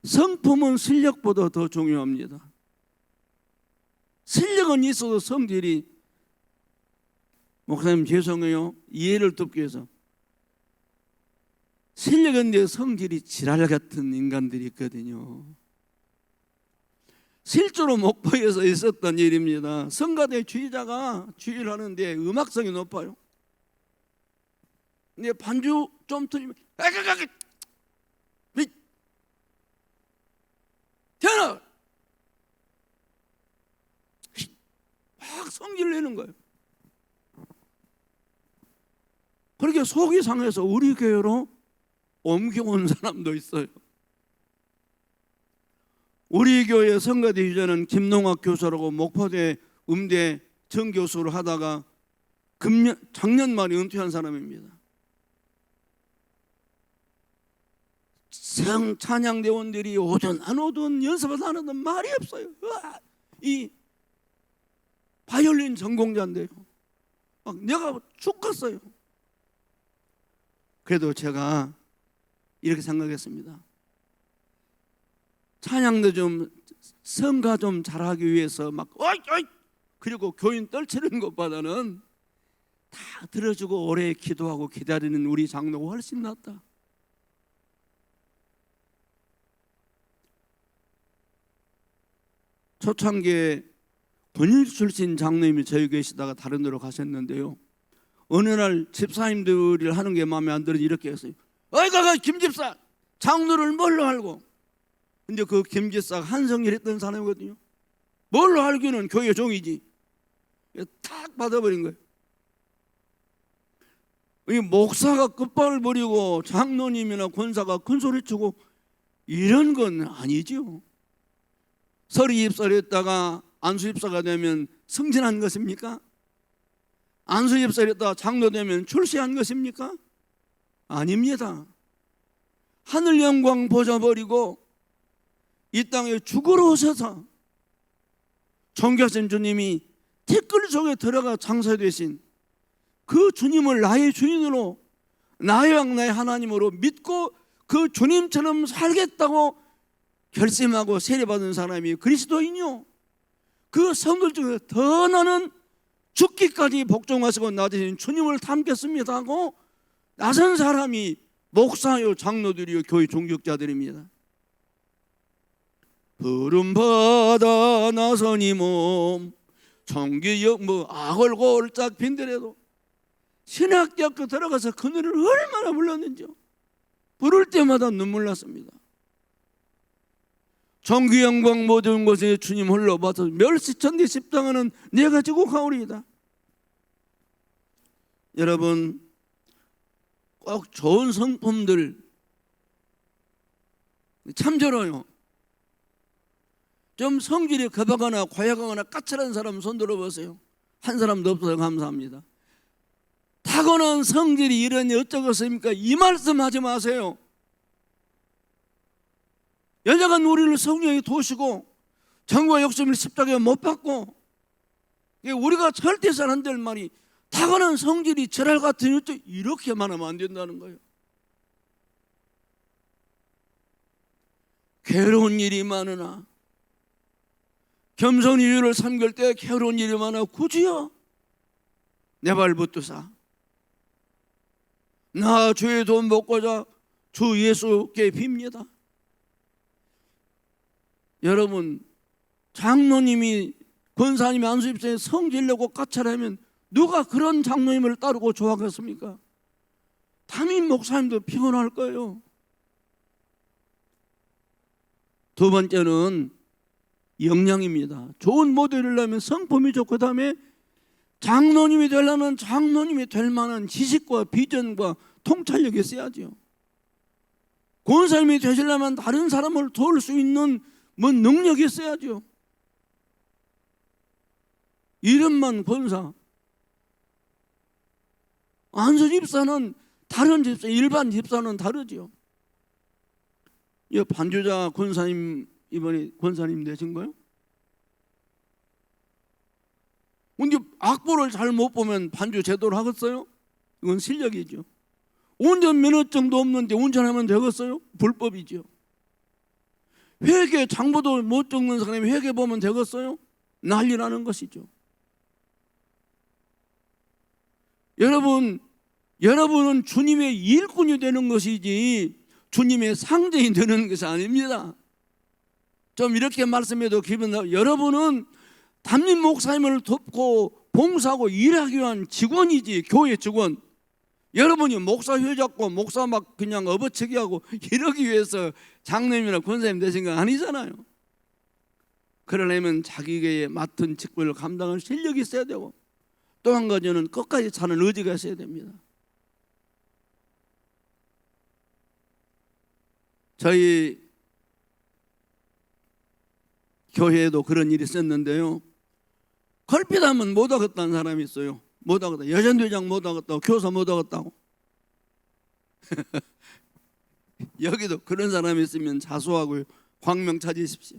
성품은 실력보다 더 중요합니다. 실력은 있어도 성질이, 목사님 죄송해요, 이해를 돕기 위해서, 실력은 내 성질이 지랄 같은 인간들이 있거든요. 실제로 목포에서 있었던 일입니다. 성가대 주의자가 주의를 하는데 음악성이 높아요. 근데 반주 좀 틀리면 태어나 막 성질을 내는 거예요. 그렇게 속이 상해서 우리 교회로 옮겨온 사람도 있어요. 우리 교회 성가대 주자는 김농학 교수라고 목포대 음대 정교수를 하다가 작년 말에 은퇴한 사람입니다. 성 찬양대원들이 오든 안 오든 연습을 안 하든 말이 없어요. 이 바이올린 전공자인데요. 막 내가 죽겠어요. 그래도 제가 이렇게 생각했습니다. 찬양도 좀 성가 좀 잘하기 위해서 막 어이 그리고 교인 떨치는 것보다는 다 들어주고 오래 기도하고 기다리는 우리 장로가 훨씬 낫다. 초창기에 권위 출신 장로님이 저희 계시다가 다른 데로 가셨는데요. 어느 날 집사님들이 하는 게 마음에 안 들어서 이렇게 했어요. 어이가 김집사 장로를 뭘로 알고? 근데 그 김집사가 한성일 했던 사람이거든요. 뭘로 알기는 교회 종이지. 탁 받아버린 거예요. 이 목사가 끝발을 버리고 장로님이나 권사가 큰소리치고 이런 건 아니죠. 서리 입사했다가 안수 입사가 되면 승진한 것입니까? 안수 입사했다가 장로 되면 출세한 것입니까? 아닙니다. 하늘 영광 보셔버리고 이 땅에 죽으러 오셔서 존귀하신 주님이 티끌 속에 들어가 장사되신 그 주님을 나의 주인으로 나의 왕 나의 하나님으로 믿고 그 주님처럼 살겠다고 결심하고 세례받은 사람이 그리스도인이요. 그 성들 중에 더 나는 죽기까지 복종하시고 나대신 주님을 닮겠습니다 하고 나선 사람이 목사요 장로들이요 교회 종격자들입니다. 부름받아 나선이 몸 청기역 아골골짝 빈들에도 신학대학교 들어가서 그 노래를 얼마나 불렀는지요. 부를 때마다 눈물 났습니다. 정기 영광 모든 것에 주님 홀로 받아 멸시천대 십당하는 내가 지고 가오리이다. 여러분 꼭 좋은 성품들 참좋아요. 좀 성질이 급하거나 고약하거나 까칠한 사람 손 들어보세요. 한 사람도 없어서 감사합니다. 타고난 성질이 이러니 어쩌겠습니까? 이 말씀 하지 마세요. 여자가 우리를 성령이 도시고 정과 욕심을 십자가에 못 박고 우리가 절대선 안 될 말이 타고난 성질이 지랄 같은 이렇게 말하면 안 된다는 거예요. 괴로운 일이 많으나 겸손히 주를 섬길 때 괴로운 일이 많아 굳이요 내 발 붙드사 나 주의 돈 먹고자 주 예수께 빕니다. 여러분 장로님이 권사님이 안수입사에 성질내고 까칠하면 누가 그런 장로님을 따르고 좋아하겠습니까? 담임 목사님도 피곤할 거예요. 두 번째는 역량입니다. 좋은 모델을 내면 성품이 좋고 그 다음에 장로님이 되려면 장로님이 될 만한 지식과 비전과 통찰력이 있어야죠. 권사님이 되시려면 다른 사람을 도울 수 있는 능력이 있어야죠. 이름만 권사. 안수 집사는 다른 집사, 일반 집사는 다르죠. 이 반주자 권사님 이번에 권사님 되신 거요? 근데 악보를 잘 못 보면 반주 제대로 하겠어요? 이건 실력이죠. 운전 면허증도 없는데 운전하면 되겠어요? 불법이죠. 회계 장부도 못 적는 사람이 회계 보면 되겠어요? 난리 나는 것이죠. 여러분은 주님의 일꾼이 되는 것이지 주님의 상대이 되는 것이 아닙니다. 좀 이렇게 말씀해도 기분 나. 여러분은 담임 목사님을 돕고 봉사하고 일하기 위한 직원이지, 교회 직원. 여러분이 목사 회 잡고 목사 막 그냥 업어치기 하고 이러기 위해서 장로님이나 권사님 되신 건 아니잖아요. 그러려면 자기에게 맡은 직분을 감당할 실력이 있어야 되고, 또 한 가지는 끝까지 사는 의지가 있어야 됩니다. 저희 교회에도 그런 일이 있었는데요. 걸핏하면 못 하겠다는 사람이 있어요. 못 하겠다. 여전대장 못 하겠다고, 교사 못 하겠다고. 여기도 그런 사람이 있으면 자수하고 광명 찾으십시오.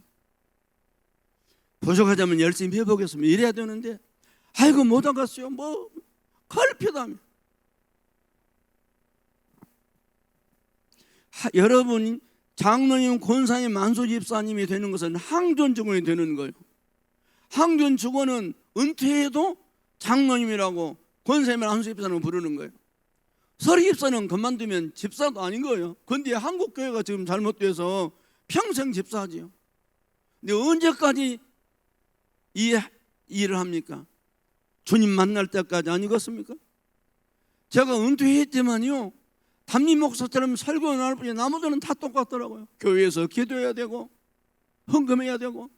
부족하자면 열심히 해보겠습니다. 이래야 되는데, 아이고 못 하겠어요. 뭐 걸핏하면. 여러분, 장로님, 권사님, 만수집사님이 되는 것은 항존 직원이 되는 거예요. 항존 직원은 은퇴해도 장로님이라고 권사님이라고 만수집사님을 부르는 거예요. 서리집사는 그만두면 집사도 아닌 거예요. 그런데 한국교회가 지금 잘못돼서 평생 집사지요. 근데 언제까지 이 일을 합니까? 주님 만날 때까지 아니겠습니까? 제가 은퇴했지만요, 담임 목사처럼 설교 나눌 뿐이 나머지는 다 똑같더라고요. 교회에서 기도해야 되고, 헌금해야 되고,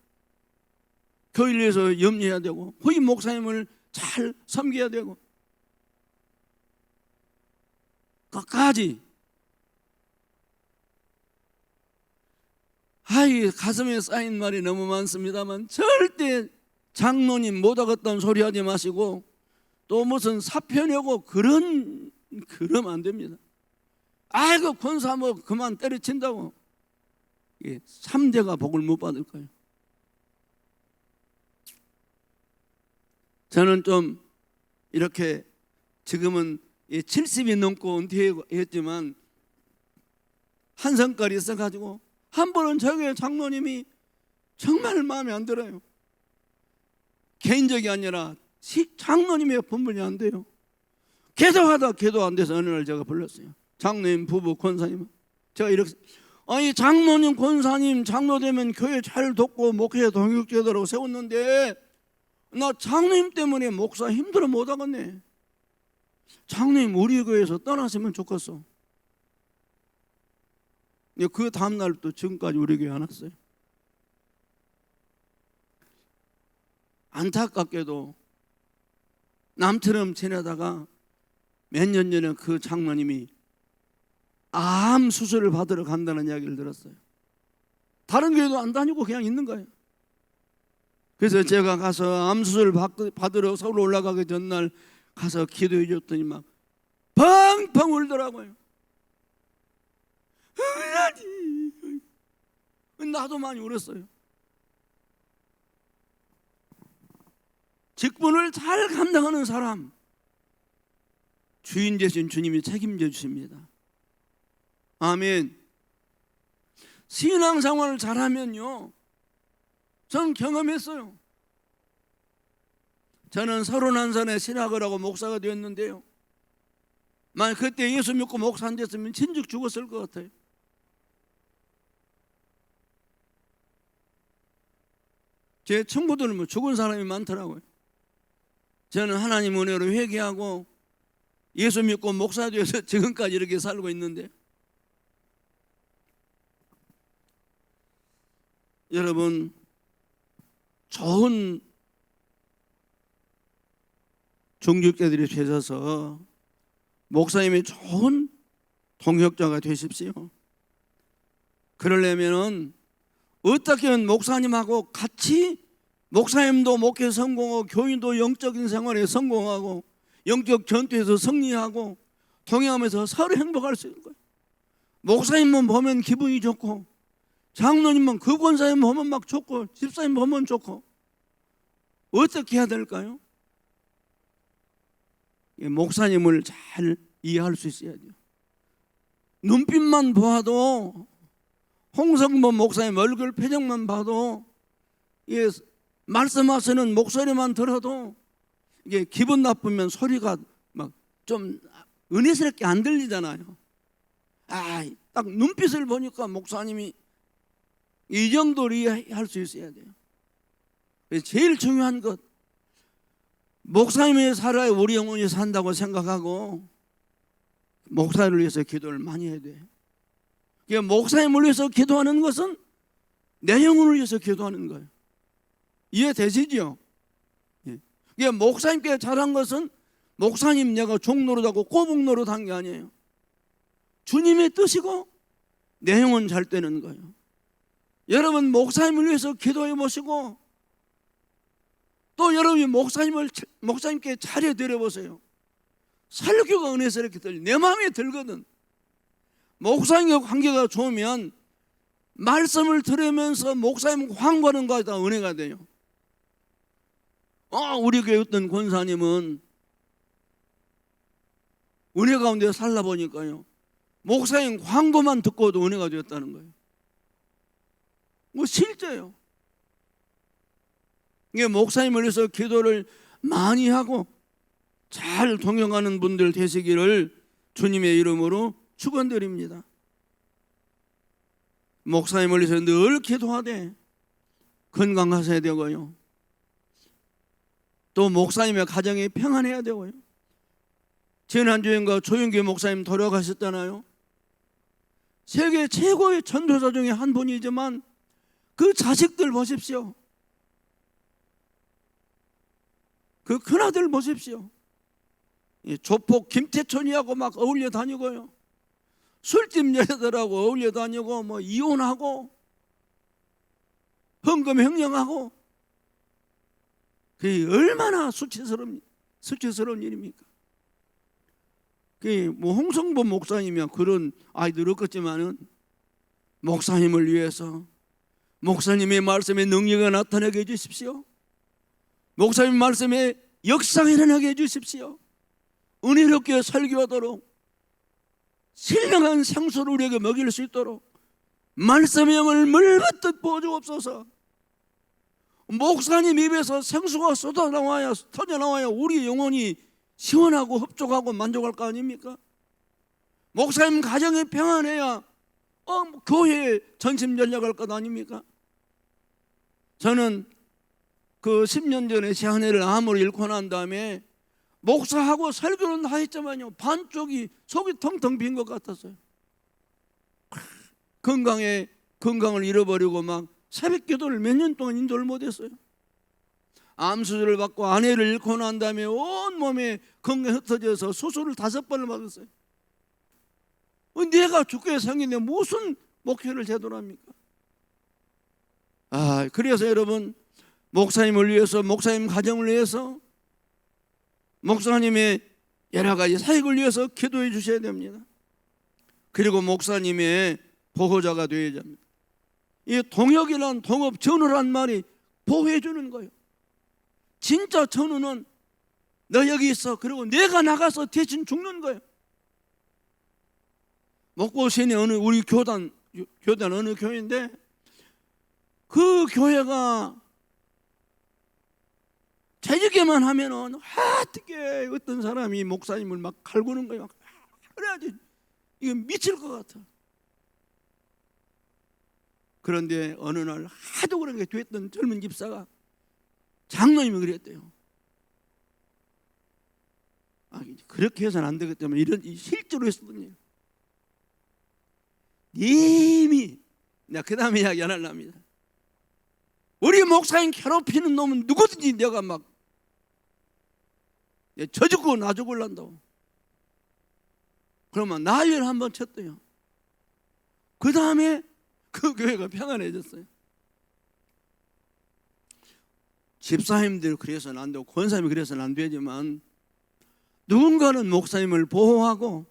교회를 위해서 염려해야 되고, 후임 목사님을 잘 섬겨야 되고, 끝까지. 아이, 가슴에 쌓인 말이 너무 많습니다만 절대 장로님 못하겠다는 소리 하지 마시고, 또 무슨 사표 내고 그러면 안 됩니다. 아이고 권사 뭐 그만 때려친다고. 3대가 복을 못 받을 거예요. 저는 좀 이렇게 지금은 70이 넘고 은퇴했지만 한 성깔이 있어가지고 한 번은 저희 장로님이 정말 마음에 안 들어요. 개인적이 아니라 장로님의 본분이 안 돼요. 기도하다 기도 안 돼서 어느 날 제가 불렀어요. 장로님, 부부, 권사님. 제가 이렇게, 아니 장로님, 권사님 장로 되면 교회 잘 돕고 목회 동역제도라고 세웠는데 나 장로님 때문에 목사 힘들어 못 하겠네. 장로님 우리 교회에서 떠나시면 좋겠어. 그 다음날부터 지금까지 우리 교회 안 왔어요. 안타깝게도 남처럼 지내다가 몇 년 전에 그 장로님이 암 수술을 받으러 간다는 이야기를 들었어요. 다른 교회도 안 다니고 그냥 있는 거예요. 그래서 제가 가서 암 수술 받으러 서울 올라가기 전날 가서 기도해 줬더니 막 펑펑 울더라고요. 나도 많이 울었어요. 직분을 잘 감당하는 사람, 주인 되신 주님이 책임져 주십니다. 아멘. 신앙생활을 잘하면요, 전 경험했어요. 저는 31살에 신학을 하고 목사가 되었는데요, 만약 그때 예수 믿고 목사 안 됐으면 진즉 죽었을 것 같아요. 제 친구들은 뭐 죽은 사람이 많더라고요. 저는 하나님 은혜로 회개하고 예수 믿고 목사 되어서 지금까지 이렇게 살고 있는데, 여러분, 좋은 중직자들이 되셔서 목사님이 좋은 동역자가 되십시오. 그러려면 어떻게 하면 목사님하고 같이, 목사님도 목회 성공하고 교인도 영적인 생활에 성공하고 영적 전투에서 승리하고 동행하면서 서로 행복할 수 있는 거예요. 목사님만 보면 기분이 좋고, 장로님만, 그 권사님 보면 막 좋고, 집사님 보면 좋고. 어떻게 해야 될까요? 목사님을 잘 이해할 수 있어야 돼요. 눈빛만 보아도, 홍성범 목사님 얼굴 표정만 봐도, 말씀하시는 목소리만 들어도 이게 기분 나쁘면 소리가 막 좀 은혜스럽게 안 들리잖아요. 딱 눈빛을 보니까 목사님이 이 정도로 이해할 수 있어야 돼요. 제일 중요한 것, 목사님이 살아야 우리 영혼이 산다고 생각하고 목사를 위해서 기도를 많이 해야 돼요. 목사님을 위해서 기도하는 것은 내 영혼을 위해서 기도하는 거예요. 이해되시죠? 목사님께 잘한 것은 목사님 내가 종노릇하고 꼬북노릇한 게 아니에요. 주님의 뜻이고 내 영혼 잘 되는 거예요. 여러분 목사님을 위해서 기도해 보시고 또 여러분이 목사님께 잘해 드려 보세요. 설교가 은혜스럽게 내 마음에 들거든. 목사님과 관계가 좋으면 말씀을 들으면서 목사님 광고하는 것이 다 은혜가 돼요. 우리 교회 어떤 권사님은 은혜 가운데 살다 보니까요, 목사님 광고만 듣고도 은혜가 되었다는 거예요. 실제요. 이게 목사님을 위해서 기도를 많이 하고 잘 동행하는 분들 되시기를 주님의 이름으로 축원드립니다. 목사님을 위해서 늘 기도하되 건강하셔야 되고요, 또 목사님의 가정이 평안해야 되고요. 지난주인가 조윤기 목사님 돌아가셨잖아요. 세계 최고의 전도자 중에 한 분이지만 그 자식들 보십시오. 그 큰아들 보십시오. 조폭 김태천이하고 막 어울려 다니고요, 술집 여자들하고 어울려 다니고 이혼하고 헌금 횡령하고, 그게 얼마나 수치스러운 일입니까? 홍성범 목사님이야 그런 아이들 없겠지만은 목사님을 위해서 목사님의 말씀에 능력을 나타나게 해주십시오. 목사님 말씀에 역사가 일어나게 해주십시오. 은혜롭게 설교하도록 신령한 생수를 우리에게 먹일 수 있도록 말씀의 영을 물붓듯 부어주옵소서. 목사님 입에서 생수가 터져나와야 우리 영혼이 시원하고 흡족하고 만족할 거 아닙니까? 목사님 가정이 평안해야 교회에 전심전력할 것 아닙니까? 저는 그 10년 전에 제 아내를 암으로 잃고 난 다음에 목사하고 설교는 다 했지만요, 반쪽이 속이 텅텅 빈 것 같았어요. 건강을 잃어버리고 막 새벽 기도를 몇 년 동안 인도를 못했어요. 암 수술을 받고 아내를 잃고 난 다음에 온몸에 건강이 흩어져서 수술을 5번을 받았어요. 내가 죽게 생긴데 무슨 목회를 제대로 합니까? 그래서 여러분, 목사님을 위해서, 목사님 가정을 위해서, 목사님의 여러 가지 사역을 위해서 기도해 주셔야 됩니다. 그리고 목사님의 보호자가 되어야 합니다. 이 동역이란 동업, 전우란 말이 보호해 주는 거예요. 진짜 전우는 너 여기 있어, 그리고 내가 나가서 대신 죽는 거예요. 목포시내 우리 교단 어느 교회인데, 그 교회가 재직에만 하면은 어떻게 어떤 사람이 목사님을 막 갈구는 거예요. 그래야지 이거 미칠 것 같아. 그런데 어느 날 하도 그런 게 됐던 젊은 집사가 장로님이 그랬대요. 그렇게 해서는 안 되기 때문에 이런 실제로 했었거든요. 이미 내가 그 다음에 이야기 안 하려합니다. 우리 목사님 괴롭히는 놈은 누구든지 내가 막 저 죽고 나 죽을란다고. 그러면 난리를 한번 쳤대요. 그 다음에 그 교회가 평안해졌어요. 집사님들 그래서는 안 되고 권사님이 그래서는 안 되지만, 누군가는 목사님을 보호하고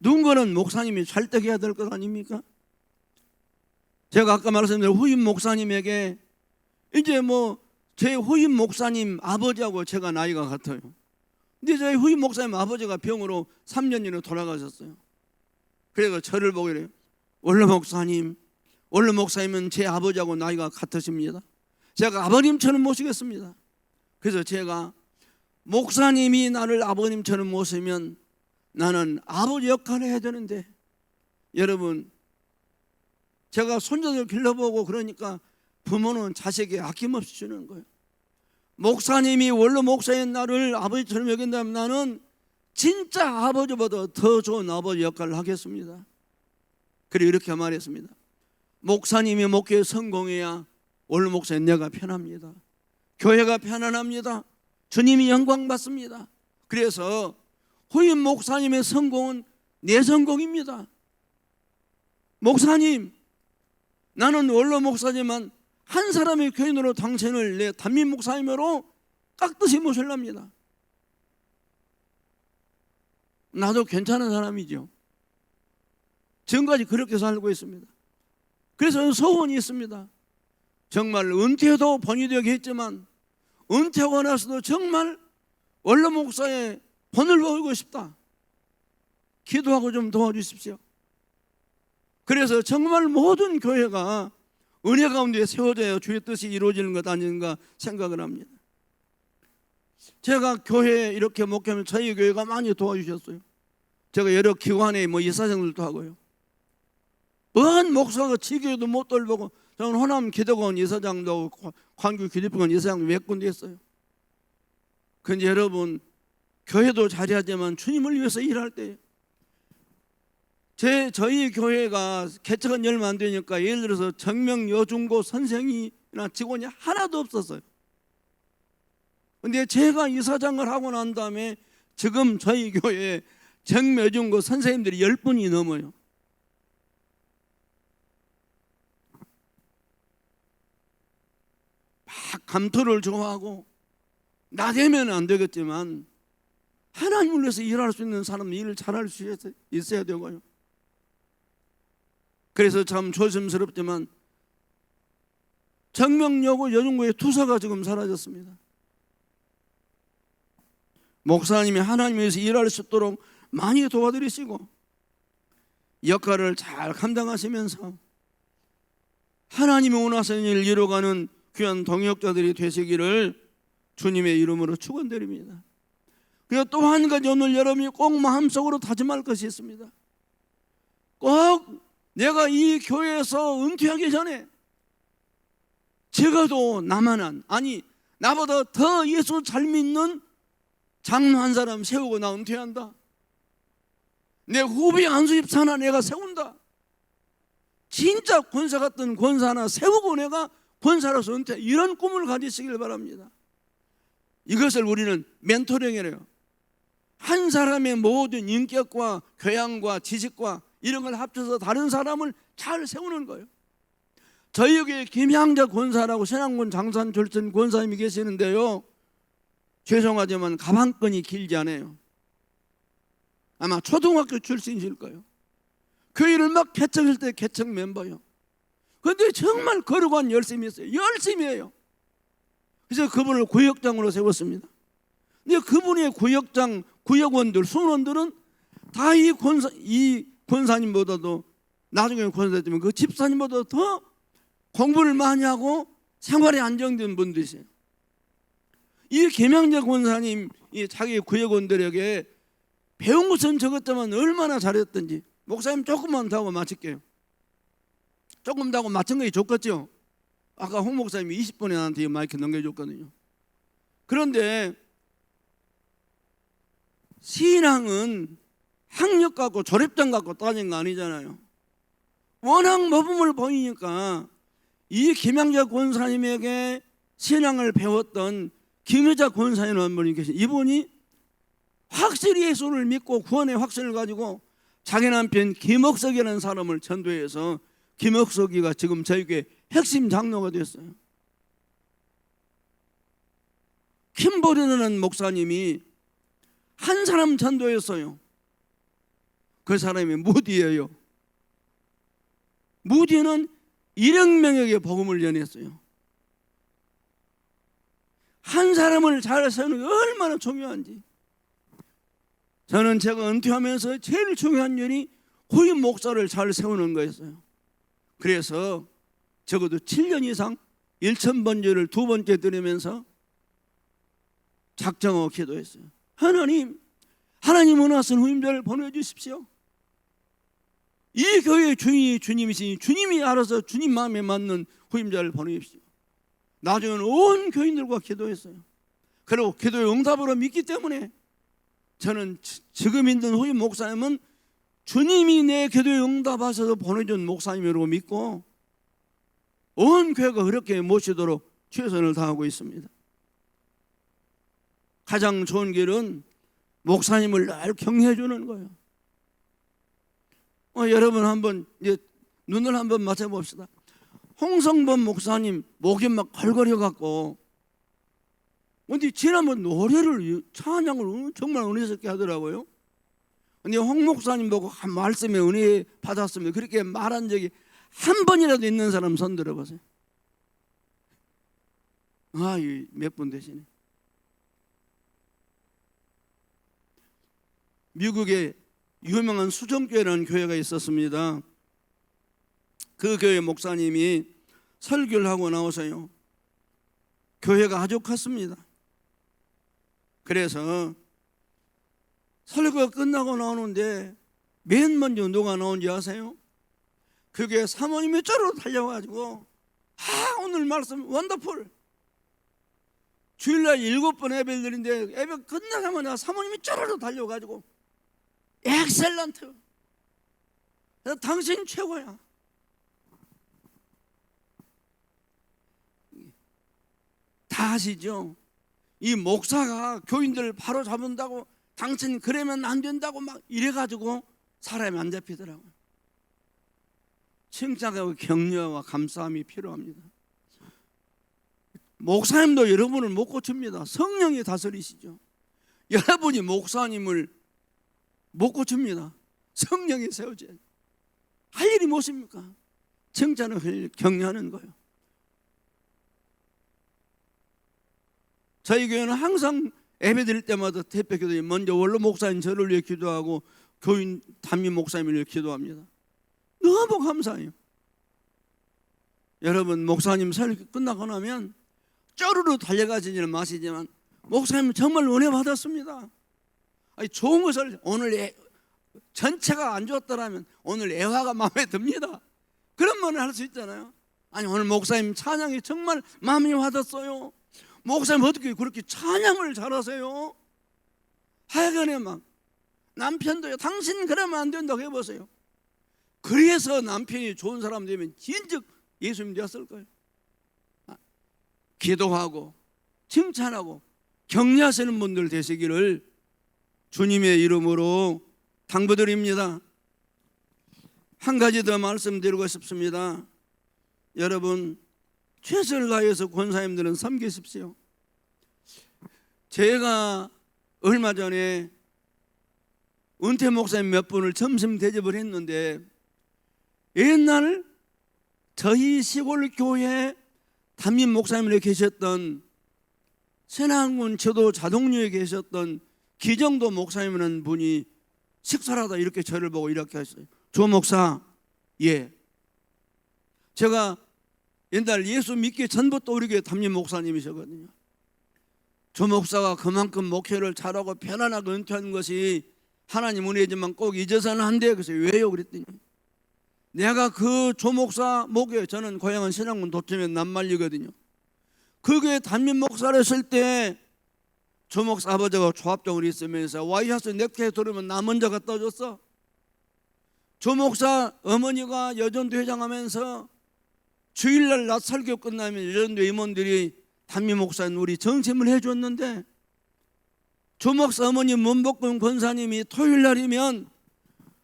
누군가는 목사님이 잘 되게 해야 될 것 아닙니까? 제가 아까 말씀드린 후임 목사님에게 이제 제 후임 목사님 아버지하고 제가 나이가 같아요. 근데 저희 후임 목사님 아버지가 병으로 3년 전에 돌아가셨어요. 그래서 저를 보고 이래요. 원로 목사님은 제 아버지하고 나이가 같으십니다. 제가 아버님처럼 모시겠습니다. 그래서 제가 목사님이 나를 아버님처럼 모시면 나는 아버지 역할을 해야 되는데, 여러분 제가 손자들 길러보고 그러니까 부모는 자식에게 아낌없이 주는 거예요. 목사님이 원로 목사인 나를 아버지처럼 여긴다면 나는 진짜 아버지보다 더 좋은 아버지 역할을 하겠습니다. 그리고 이렇게 말했습니다. 목사님이 목회에 성공해야 원로 목사인 내가 편합니다. 교회가 편안합니다. 주님이 영광 받습니다. 그래서 후임 목사님의 성공은 내 성공입니다. 목사님, 나는 원로 목사지만 한 사람의 교인으로 당신을 내 단임 목사님으로 깍듯이 모실랍니다. 나도 괜찮은 사람이죠. 지금까지 그렇게 살고 있습니다. 그래서 소원이 있습니다. 정말 은퇴도 본의되게 했지만 은퇴하고 나서도 정말 원로 목사의 본을 보이고 싶다. 기도하고 좀 도와주십시오. 그래서 정말 모든 교회가 은혜 가운데 세워져야 주의 뜻이 이루어지는 것 아닌가 생각을 합니다. 제가 교회에 이렇게 목회하면 저희 교회가 많이 도와주셨어요. 제가 여러 기관에 이사장들도 하고요. 먼 목사가 지교회도 못 돌보고 저는 호남 기도원 이사장도 하고 광주 기도원 이사장도 몇 군데 했어요. 그런데 여러분, 교회도 잘해야지만 주님을 위해서 일할 때 저희 교회가 개척은 얼마 안 되니까 예를 들어서 정명 여중고 선생이나 직원이 하나도 없었어요. 근데 제가 이사장을 하고 난 다음에 지금 저희 교회에 정명 여중고 선생님들이 10분이 넘어요. 막 감토를 좋아하고 나대면 안 되겠지만 하나님을 위해서 일할 수 있는 사람은 일을 잘할 수 있어야 되고요. 그래서 참 조심스럽지만 정명여고 여중고의 투서가 지금 사라졌습니다. 목사님이 하나님 위해서 일할 수 있도록 많이 도와드리시고 역할을 잘 감당하시면서 하나님이 원하시는 일을 이루어가는 귀한 동역자들이 되시기를 주님의 이름으로 축원드립니다. 그리고 또 한 가지 오늘 여러분이 꼭 마음속으로 다짐할 것이 있습니다. 꼭 내가 이 교회에서 은퇴하기 전에 적어도 나만한, 아니 나보다 더 예수 잘 믿는 장로 한 사람 세우고 나 은퇴한다. 내 후배 안수집사 하나 내가 세운다. 진짜 권사 같은 권사 하나 세우고 내가 권사로서 은퇴, 이런 꿈을 가지시길 바랍니다. 이것을 우리는 멘토링이래요. 한 사람의 모든 인격과 교양과 지식과 이런 걸 합쳐서 다른 사람을 잘 세우는 거예요. 저희 여기에 김향자 권사라고 신앙군 장산 졸전 권사님이 계시는데요, 죄송하지만 가방끈이 길지 않아요. 아마 초등학교 출신이실 거예요. 교회를 막 개척할 때 개척 멤버요. 그런데 정말 거룩한 열심히 했어요. 열심히 해요. 그래서 그분을 구역장으로 세웠습니다. 근데 그분의 구역장, 구역원들, 수원들은 다 이 권사님보다도, 나중에 권사님은 그 집사님보다 더 공부를 많이 하고 생활에 안정된 분들이세요. 이 김양재 권사님, 이 자기 구역원들에게 배운 것은 적었지만 얼마나 잘했던지. 목사님 조금만 더 하고 마칠게요. 조금 더 하고 마친 것이 좋겠죠. 아까 홍 목사님이 20분에 나한테 마이크 넘겨줬거든요. 그런데 신앙은 학력 갖고 졸업장 갖고 따진 거 아니잖아요. 워낙 모범을 보이니까 이 김양자 권사님에게 신앙을 배웠던 김여자 권사님 한 분이 계신, 이분이 확실히 예수를 믿고 구원의 확신을 가지고 자기 남편 김옥석이라는 사람을 전도해서 김옥석이가 지금 저희 교회 핵심 장로가 됐어요. 킴보리라는 목사님이 한 사람 전도했어요. 그 사람이 무디예요. 무디는 100명에게 복음을 전했어요. 한 사람을 잘 세우는 게 얼마나 중요한지. 저는 제가 은퇴하면서 제일 중요한 일이 후임 목사를 잘 세우는 거였어요. 그래서 적어도 7년 이상 1000번제를 2번째 드리면서 작정하고 기도했어요. 하나님 원하시는 후임자를 보내주십시오. 이 교회의 주인이 주님이시니 주님이 알아서 주님 마음에 맞는 후임자를 보내십시오. 나중에는 온 교인들과 기도했어요. 그리고 기도의 응답으로 믿기 때문에 저는 지금 있는 후임 목사님은 주님이 내 기도에 응답하셔서 보내준 목사님이라고 믿고 온 교회가 그렇게 모시도록 최선을 다하고 있습니다. 가장 좋은 길은 목사님을 늘 격려해 주는 거예요. 여러분 한번 이제 눈을 한번 맞춰봅시다. 홍성범 목사님 목이 막 걸거려 갖고 근데 지난번 노래를 찬양을 정말 은혜스럽게 하더라고요. 근데 홍 목사님 보고 한 말씀에 은혜 받았으면 그렇게 말한 적이 한 번이라도 있는 사람 손 들어보세요. 몇 분 되시네. 미국에 유명한 수정교회라는 교회가 있었습니다. 그 교회 목사님이 설교를 하고 나오세요. 교회가 아주 컸습니다. 그래서 설교가 끝나고 나오는데 맨 먼저 누가 나온지 아세요? 그게 사모님이 저로 달려가지고 오늘 말씀 원더풀, 주일날 7번 예배를 드리는데 예배 끝나자마자 사모님이 쪼르르 달려가지고 엑셀런트, 당신 최고야. 다 아시죠? 이 목사가 교인들 바로 잡는다고 당신 그러면 안 된다고 막 이래가지고 사람이 안 잡히더라고요. 칭찬하고 격려와 감사함이 필요합니다. 목사님도 여러분을 못 고칩니다. 성령이 다스리시죠. 여러분이 목사님을 못 고칩니다. 성령이 세워져야 돼요. 할 일이 무엇입니까? 칭찬을 격려하는 거예요. 저희 교회는 항상 예배 드릴 때마다 대표 기도님 먼저 원로 목사님 저를 위해 기도하고 교인 담임 목사님을 위해 기도합니다. 너무 감사해요. 여러분 목사님 설교 끝나고 나면 쪼르르 달려가지는 마시지만 목사님 정말 은혜 받았습니다. 좋은 것을 오늘 전체가 안 좋았더라면 오늘 애화가 마음에 듭니다. 그런 말을 할 수 있잖아요. 아니 오늘 목사님 찬양이 정말 마음이 와닿았어요. 목사님 어떻게 그렇게 찬양을 잘하세요? 하여간에 막 남편도요 당신 그러면 안 된다고 해보세요. 그래서 남편이 좋은 사람 되면 진즉 예수님 되었을 거예요. 기도하고 칭찬하고 격려하시는 분들 되시기를 주님의 이름으로 당부드립니다. 한 가지 더 말씀드리고 싶습니다. 여러분 최선을 다해서 권사님들은 섬기십시오. 제가 얼마 전에 은퇴 목사님 몇 분을 점심 대접을 했는데 옛날 저희 시골 교회 담임 목사님으로 계셨던 신안군 저도 자동류에 계셨던 기정도 목사님이라는 분이 식사를 하다 이렇게 저를 보고 이렇게 하셨어요. 조 목사, 제가 옛날 예수 믿기 전부터 우리 교회 담임 목사님이셨거든요. 조 목사가 그만큼 목회를 잘하고 편안하게 은퇴한 것이 하나님 은혜지만 꼭 잊어서는 안 돼. 그래서 왜요? 그랬더니 내가 그 조 목사 목회, 저는 고향은 신안군 도청면 남말리거든요. 그 교회 담임 목사를 했을 때 조 목사 아버지가 조합장으로 있으면서 와이하우스 넥타이 들으면 나 먼저 갖다 줬어. 조 목사 어머니가 여전도 회장하면서 주일날 낮 설교 끝나면 여전도 임원들이 담임 목사님 우리 정심을 해줬는데 조 목사 어머니 문복근 권사님이 토요일날이면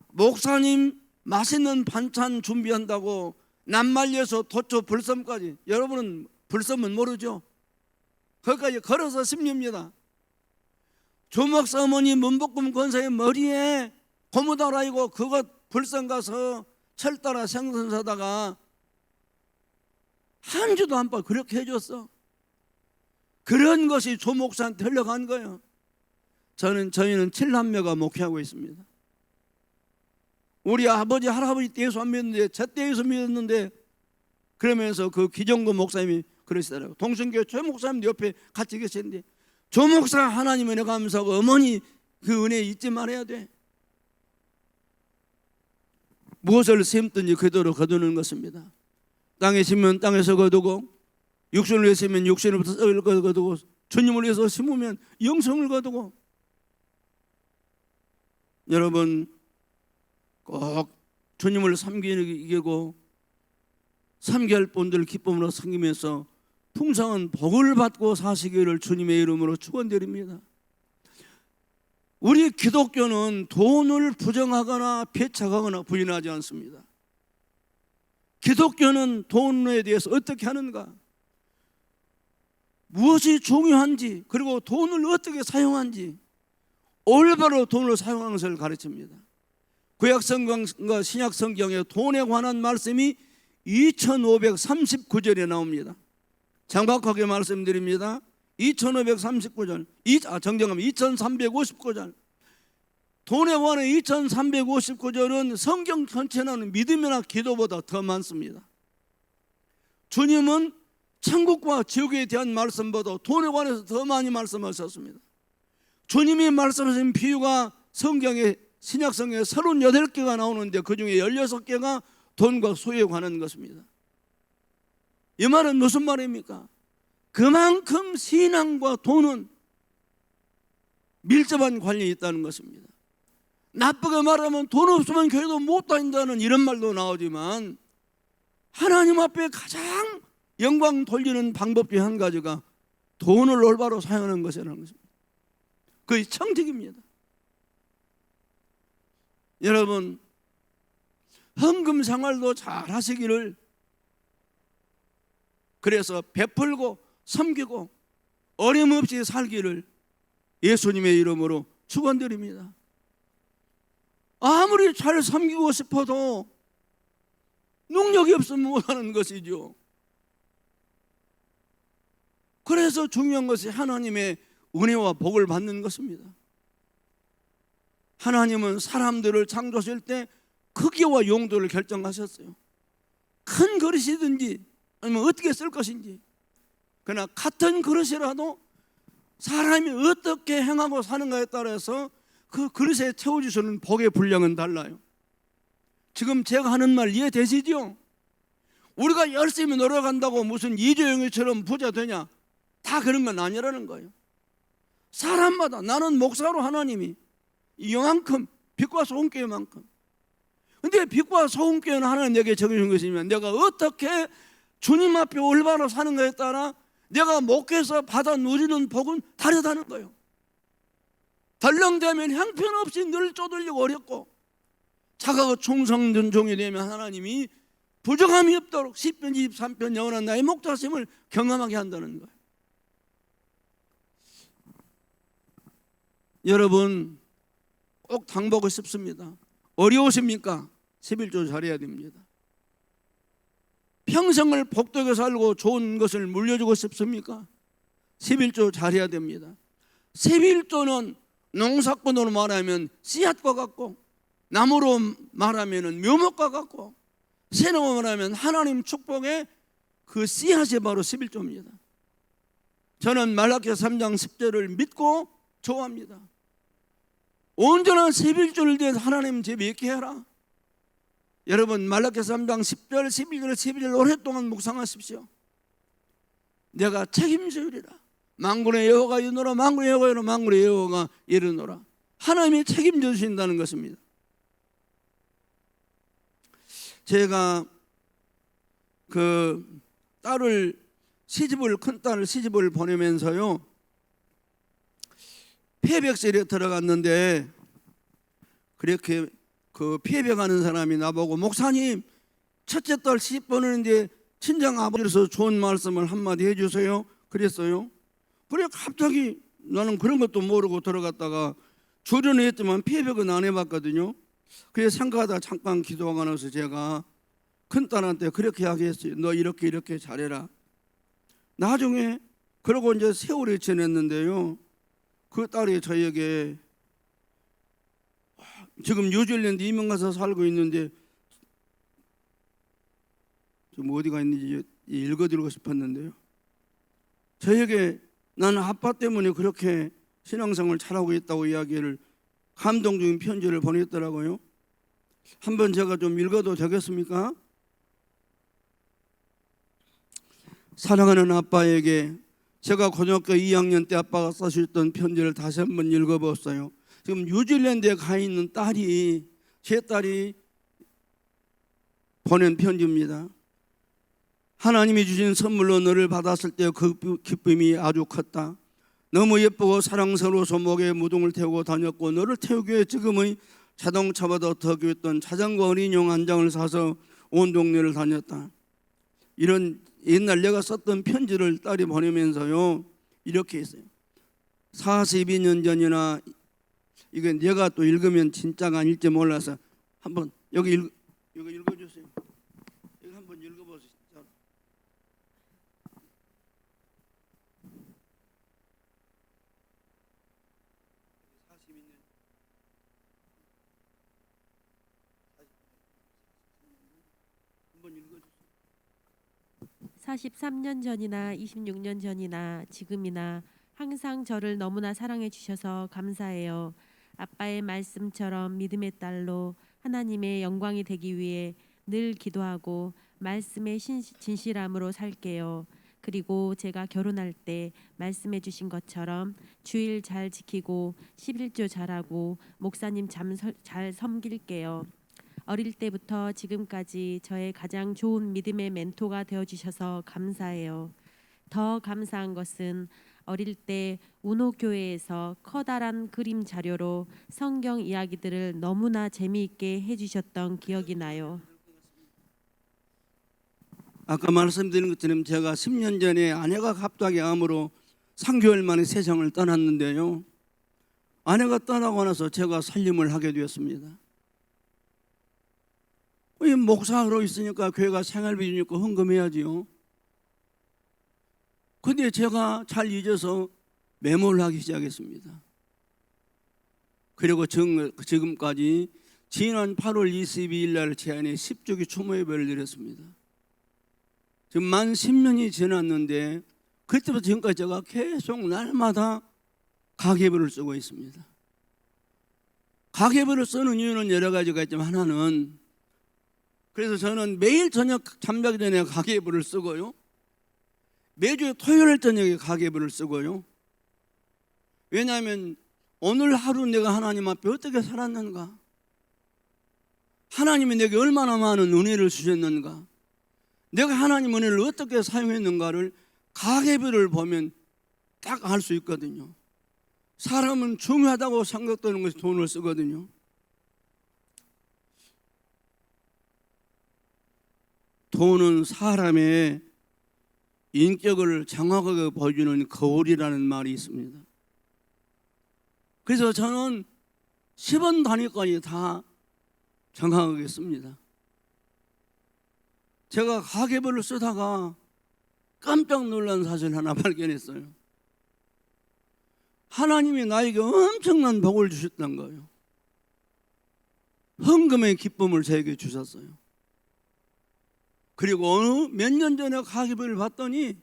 목사님 맛있는 반찬 준비한다고 남말리에서 도초 불섬까지, 여러분은 불섬은 모르죠? 거기까지 걸어서 씁니다. 조 목사 어머니 문복근 권사의 머리에 고무다라이고 그것 불섬 가서 철 따라 생선 사다가 한 주도 안 빠져 그렇게 해줬어. 그런 것이 조 목사한테 흘러간 거예요. 저희는 7남매가 목회하고 있습니다. 우리 아버지 할아버지 때 예수 안 믿었는데 제 때 예수 믿었는데 그러면서 그 기정도 목사님이 그러시더라고요. 동성교회 최 목사님도 옆에 같이 계시는데 조 목사 하나님 은혜 감사하고 어머니 그 은혜 잊지 말아야 돼. 무엇을 심든지 그대로 거두는 것입니다. 땅에 심으면 땅에서 거두고, 육신을 위해 심으면 육신으로부터 썩을 거두고, 주님을 위해서 심으면 영성을 거두고. 여러분 꼭 주님을 섬기고 섬겨야 할 분들 기쁨으로 섬기면서 풍성한 복을 받고 사시기를 주님의 이름으로 축원드립니다. 우리 기독교는 돈을 부정하거나 배척하거나 부인하지 않습니다. 기독교는 돈에 대해서 어떻게 하는가, 무엇이 중요한지, 그리고 돈을 어떻게 사용한지, 올바로 돈을 사용하는 것을 가르칩니다. 구약성경과 신약성경에 돈에 관한 말씀이 2539절에 나옵니다. 정확하게 말씀드립니다. 2539절, 정정하면 2359절. 돈에 관한 2359절은 성경 전체는 믿음이나 기도보다 더 많습니다. 주님은 천국과 지옥에 대한 말씀보다 돈에 관해서 더 많이 말씀하셨습니다. 주님이 말씀하신 비유가 성경에, 신약성경에 38개가 나오는데 그 중에 16개가 돈과 소유에 관한 것입니다. 이 말은 무슨 말입니까? 그만큼 신앙과 돈은 밀접한 관련이 있다는 것입니다. 나쁘게 말하면 돈 없으면 교회도 못 다닌다는 이런 말도 나오지만, 하나님 앞에 가장 영광 돌리는 방법 중에 한 가지가 돈을 올바로 사용하는 것이라는 것입니다. 그게 청직입니다. 여러분, 헌금 생활도 잘 하시기를, 그래서 베풀고 섬기고 어림없이 살기를 예수님의 이름으로 축원드립니다. 아무리 잘 섬기고 싶어도 능력이 없으면 못하는 것이죠. 그래서 중요한 것이 하나님의 은혜와 복을 받는 것입니다. 하나님은 사람들을 창조하실 때 크기와 용도를 결정하셨어요. 큰 그릇이든지 아니면 어떻게 쓸 것인지. 그러나 같은 그릇이라도 사람이 어떻게 행하고 사는가에 따라서 그 그릇에 채워주시는 복의 분량은 달라요. 지금 제가 하는 말 이해되시죠? 우리가 열심히 노력한다고 무슨 이재용이처럼 부자 되냐? 다 그런 건 아니라는 거예요. 사람마다, 나는 목사로 하나님이 이만큼 빛과 소금교회만큼, 근데 빛과 소금교회는 하나님 내게 정해준 것이면 내가 어떻게 주님 앞에 올바로 사는가에 따라 내가 목회에서 받아 누리는 복은 다르다는 거예요. 덜렁대면 형편없이 늘 쪼들리고 어렵고, 자가고 충성된 종이 되면 하나님이 부정함이 없도록 10편 23편 영원한 나의 목자심을 경험하게 한다는 거예요. 여러분 꼭 당보고 싶습니다. 어려우십니까? 11조 잘해야 됩니다. 평생을 복되게 살고 좋은 것을 물려주고 싶습니까? 11조 잘해야 됩니다. 11조는 농사꾼으로 말하면 씨앗과 같고, 나무로 말하면 묘목과 같고, 새로 말하면 하나님 축복의 그 씨앗이 바로 11조입니다. 저는 말라기서 3장 10절을 믿고 좋아합니다. 온전한 11조를 대해서 하나님 제비 있게 해라. 여러분 말라기서 3장 10절 11절 12절 오랫동안 묵상하십시오. 내가 책임져주리라. 만군의 여호와가 이르노라. 만군의 여호와가 이르노라. 만군의 여호와가 이르노라. 하나님이 책임져 주신다는 것입니다. 제가 그 딸을 큰 딸을 시집을 보내면서요, 폐백실에 들어갔는데, 그렇게 그 폐백하는 사람이 나보고, 목사님 첫째 딸 시집 보내는데 친정 아버지로서 좋은 말씀을 한마디 해주세요 그랬어요. 그래 갑자기 나는 그런 것도 모르고 들어갔다가 주련을 했지만 폐백은 안 해봤거든요. 그래서 생각하다 잠깐 기도하고 나서 제가 큰딸한테 그렇게 이야기했어요. 너 이렇게 잘해라. 나중에 그러고 이제 세월이 지났는데요, 그 딸이 저에게, 지금 뉴질랜드 이민 가서 살고 있는데 지금 어디가 있는지 읽어드리고 싶었는데요, 저에게 나는 아빠 때문에 그렇게 신앙생활을 잘하고 있다고 이야기를, 감동적인 편지를 보냈더라고요. 한번 제가 좀 읽어도 되겠습니까? 사랑하는 아빠에게, 제가 고등학교 2학년 때 아빠가 써주셨던 편지를 다시 한번 읽어봤어요. 지금 뉴질랜드에 가 있는 딸이, 제 딸이 보낸 편지입니다. 하나님이 주신 선물로 너를 받았을 때 그 기쁨이 아주 컸다. 너무 예쁘고 사랑스러워서 목에 무등을 태우고 다녔고, 너를 태우기 위해 지금의 자동차보다 더 귀했던 자전거 어린이용 한 장을 사서 온 동네를 다녔다. 이런 옛날 내가 썼던 편지를 딸이 보내면서요, 이렇게 했어요. 42년 전이나, 이게 내가 또 읽으면 진짜가 아닐지 몰라서 한번 이거 읽어주세요. 이거 한번 읽어보세요. 42년. 43년 전이나 26년 전이나 지금이나 항상 저를 너무나 사랑해 주셔서 감사해요. 아빠의 말씀처럼 믿음의 딸로 하나님의 영광이 되기 위해 늘 기도하고 말씀의 진실함으로 살게요. 그리고 제가 결혼할 때 말씀해 주신 것처럼 주일 잘 지키고 11조 잘하고 목사님 잘 섬길게요. 어릴 때부터 지금까지 저의 가장 좋은 믿음의 멘토가 되어주셔서 감사해요. 더 감사한 것은 어릴 때 운호교회에서 커다란 그림 자료로 성경 이야기들을 너무나 재미있게 해주셨던 기억이 나요. 아까 말씀드린 것처럼 제가 10년 전에 아내가 갑자기 암으로 3개월 만에 세상을 떠났는데요, 아내가 떠나고 나서 제가 살림을 하게 되었습니다. 목사로 있으니까 교회가 생활비 주니까 헌금해야지요. 근데 제가 잘 잊어서 메모를 하기 시작했습니다. 그리고 지금까지 지난 8월 22일 날 제 아내 10주기 추모 예배를 드렸습니다. 지금 만 10년이 지났는데 그때부터 지금까지 제가 계속 날마다 가계부를 쓰고 있습니다. 가계부를 쓰는 이유는 여러 가지가 있지만, 하나는, 그래서 저는 매일 저녁 잠자기 전에 가계부를 쓰고요, 매주 토요일 저녁에 가계부를 쓰고요. 왜냐하면 오늘 하루 내가 하나님 앞에 어떻게 살았는가, 하나님이 내게 얼마나 많은 은혜를 주셨는가, 내가 하나님 은혜를 어떻게 사용했는가를 가계부를 보면 딱 알 수 있거든요. 사람은 중요하다고 생각되는 것이 돈을 쓰거든요. 돈은 사람의 인격을 정확하게 보여주는 거울이라는 말이 있습니다. 그래서 저는 10원 단위까지 다 정확하게 씁니다. 제가 가계부를 쓰다가 깜짝 놀란 사실 하나 발견했어요. 하나님이 나에게 엄청난 복을 주셨던 거예요. 헌금의 기쁨을 저에게 주셨어요. 그리고 어느 몇 년 전에 가계부를 봤더니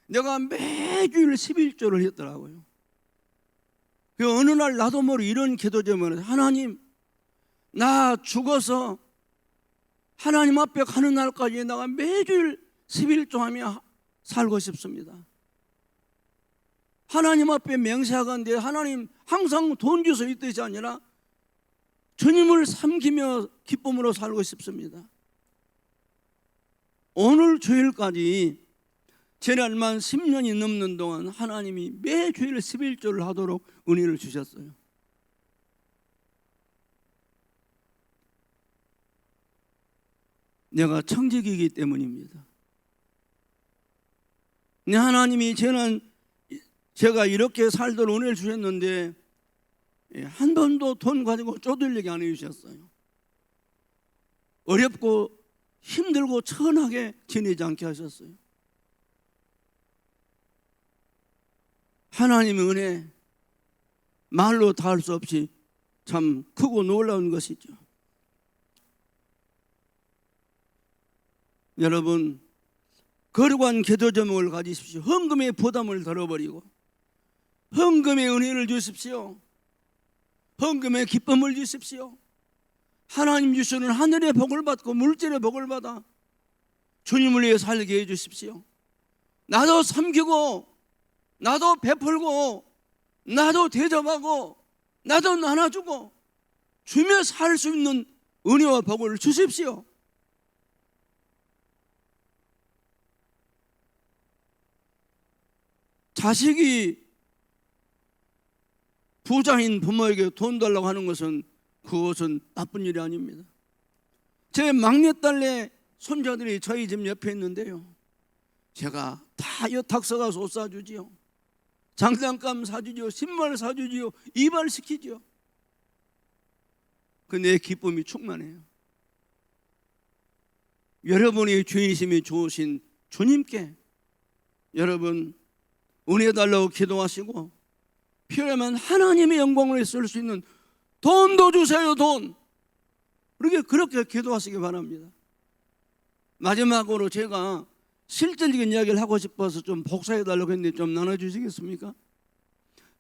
내가 매주일 11조를 했더라고요. 어느 날 나도 모르게 이런 기도 제목을, 하나님, 나 죽어서 하나님 앞에 가는 날까지 내가 매주일 11조 하며 살고 싶습니다. 하나님 앞에 맹세하건대 하나님 항상 돈 주서 이 뜻이 아니라 주님을 섬기며 기쁨으로 살고 싶습니다. 오늘 주일까지 지난만 10년이 넘는 동안 하나님이 매주일 11조를 하도록 은혜를 주셨어요. 내가 청직이기 때문입니다. 하나님이 제가 이렇게 살도록 은혜를 주셨는데 한 번도 돈 가지고 쪼들리게 안 해주셨어요. 어렵고 힘들고 천하게 지내지 않게 하셨어요. 하나님의 은혜, 말로 다 할 수 없이 참 크고 놀라운 것이죠. 여러분, 거룩한 기도 제목을 가지십시오. 헌금의 부담을 덜어버리고 헌금의 은혜를 주십시오. 헌금의 기쁨을 주십시오. 하나님 주시는 하늘의 복을 받고 물질의 복을 받아 주님을 위해 살게 해주십시오. 나도 섬기고 나도 베풀고 나도 대접하고 나도 나눠주고 주며 살 수 있는 은혜와 복을 주십시오. 자식이 부자인 부모에게 돈 달라고 하는 것은 그것은 나쁜 일이 아닙니다. 제 막내딸네 손자들이 저희 집 옆에 있는데요, 제가 다 여탁 사가서 옷 사주지요, 장난감 사주지요, 신발 사주지요, 이발시키지요. 그 내 기쁨이 충만해요. 여러분의 주인심이 좋으신 주님께 여러분 은혜 달라고 기도하시고 필요하면 하나님의 영광을 쓸 수 있는 돈도 주세요. 돈. 그렇게 기도하시기 바랍니다. 마지막으로 제가 실질적인 이야기를 하고 싶어서 좀 복사해 달라고 했는데 좀 나눠주시겠습니까?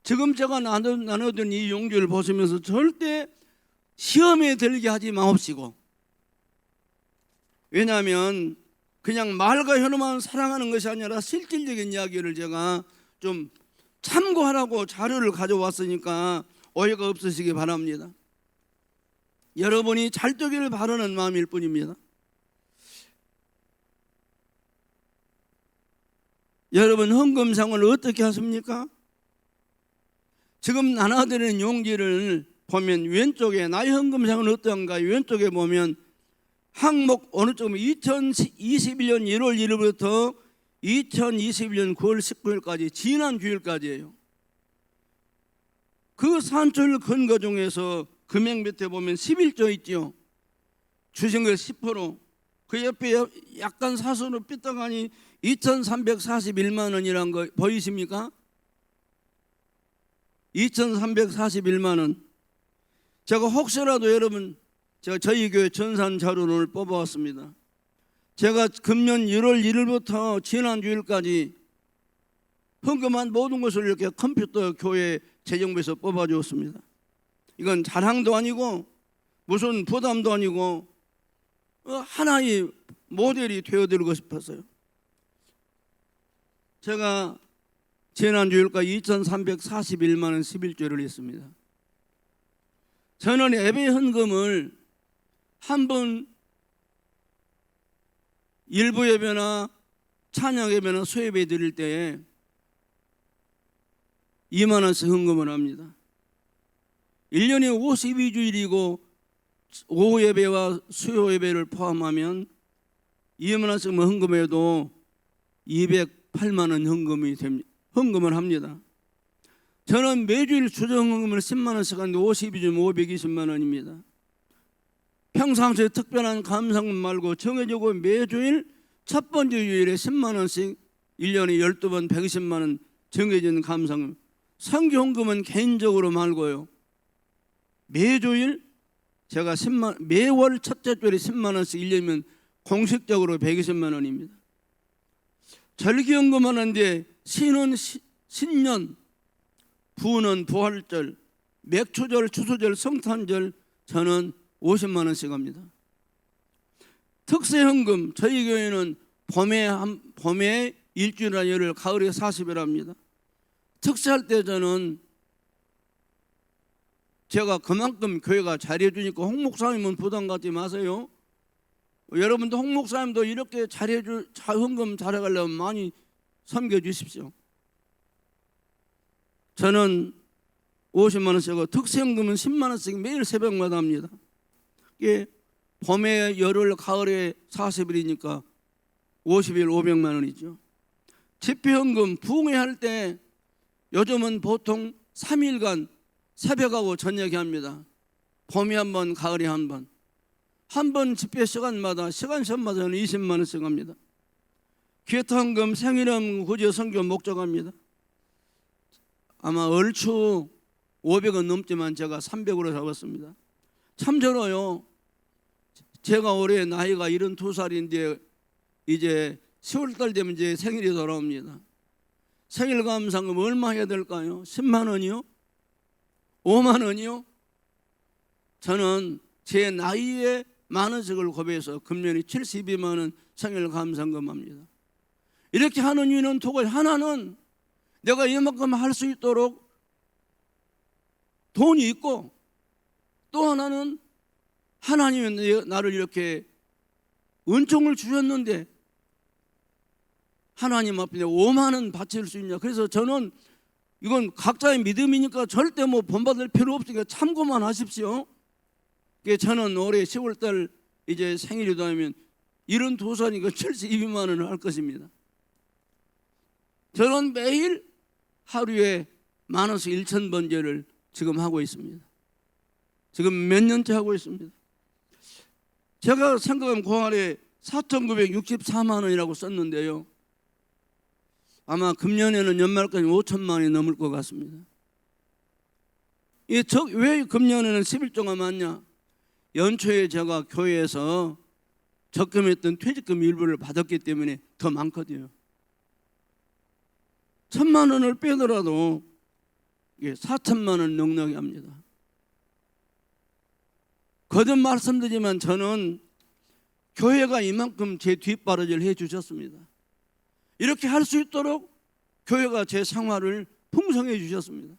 지금 제가 나눠둔 이 용기를 보시면서 절대 시험에 들게 하지 마옵시고, 왜냐하면 그냥 말과 혀로만 사랑하는 것이 아니라 실질적인 이야기를 제가 좀 참고하라고 자료를 가져왔으니까 오해가 없으시기 바랍니다. 여러분이 잘 되기를 바라는 마음일 뿐입니다. 여러분 헌금상을 어떻게 하십니까? 지금 나눠드리는 용기를 보면 왼쪽에 나의 헌금상은 어떤가, 왼쪽에 보면 항목 어느 쪽이면 2021년 1월 1일부터 2021년 9월 19일까지 지난 주일까지예요. 그 산출 근거 중에서 금액 밑에 보면 11조 있죠. 주신 거 10%. 그 옆에 약간 사선으로 삐딱하니 2,341만 원이란 거 보이십니까? 2,341만 원. 제가 혹시라도 여러분, 제가 저희 교회 전산 자료를 뽑아왔습니다. 제가 금년 1월 1일부터 지난 주일까지 헌금한 모든 것을 이렇게 컴퓨터 교회 재정부에서 뽑아주었습니다. 이건 자랑도 아니고 무슨 부담도 아니고 하나의 모델이 되어드리고 싶었어요. 제가 지난 주일까지 2,341만 원 11조를 했습니다. 저는 예배 헌금을 한 번 일부 예배나 찬양 예배나 수예배 드릴 때에 2만 원씩 헌금을 합니다. 1년에 52주일이고 오후 예배와 수요 예배를 포함하면 2만 원씩 헌금해도 208만 원 헌금을 합니다. 저는 매주일 추정 헌금을 10만 원씩 하는데 52주면 520만 원입니다. 평상시에 특별한 감상금 말고 정해지고 매주일 첫 번째 주일에 10만 원씩 1년에 12번 120만 원 정해진 감상금. 선교 헌금은 개인적으로 말고요, 매주일 제가 매월 첫째 주일에 10만 원씩 1년이면 공식적으로 120만 원입니다. 절기 헌금하는데 신은 신년, 부는 부활절, 맥추절, 추수절, 성탄절 저는 50만 원씩 합니다. 특세 헌금, 저희 교회는 봄에 일주일이나 열흘, 가을에 40일 합니다. 특세할 때 저는 제가 그만큼 교회가 잘해 주니까 홍 목사님은 부담 갖지 마세요. 여러분도 홍 목사님도 이렇게 헌금 잘해가려면 많이 섬겨 주십시오. 저는 50만 원씩 하고 특세헌금은 10만 원씩 매일 새벽마다 합니다. 이게 봄에 열흘, 가을에 40일이니까 50일 500만 원이죠. 집회헌금 부흥회 때 요즘은 보통 3일간 새벽하고 저녁에 합니다. 봄에 한 번, 가을에 한 번. 한 번 집회 시간마다 20만 원씩 합니다. 기타헌금, 생일헌금, 구제 선교 목적합니다. 아마 얼추 500원 넘지만 제가 300으로 잡았습니다. 참저로요, 제가 올해 나이가 72살인데 이제 10월달 되면 이제 생일이 돌아옵니다. 생일 감상금 얼마 해야 될까요? 10만 원이요? 5만 원이요? 저는 제 나이에 만원씩을 고배해서 금년에 72만 원 생일 감상금합니다. 이렇게 하는 이유는 두 가지. 하나는 내가 이만큼 할 수 있도록 돈이 있고, 또 하나는 하나님이 나를 이렇게 은총을 주셨는데 하나님 앞에 5만 원 바칠 수 있냐. 그래서 저는 이건 각자의 믿음이니까 절대 뭐 본받을 필요 없으니까 참고만 하십시오. 저는 올해 10월달 이제 생일이 되면 72살이니까 72만 원을 할 것입니다. 저는 매일 하루에 10,000원씩 1,000번제를 지금 하고 있습니다. 지금 몇 년째 하고 있습니다. 제가 생각하면 그 안에 4,964만 원이라고 썼는데요, 아마 금년에는 연말까지 5천만 원이 넘을 것 같습니다. 왜 금년에는 11조가 많냐? 연초에 제가 교회에서 적금했던 퇴직금 일부를 받았기 때문에 더 많거든요. 1,000만 원을 빼더라도 4천만 원 넉넉히 합니다. 거듭 말씀드리지만 저는 교회가 이만큼 제 뒷바라지를 해주셨습니다. 이렇게 할 수 있도록 교회가 제 생활을 풍성해 주셨습니다.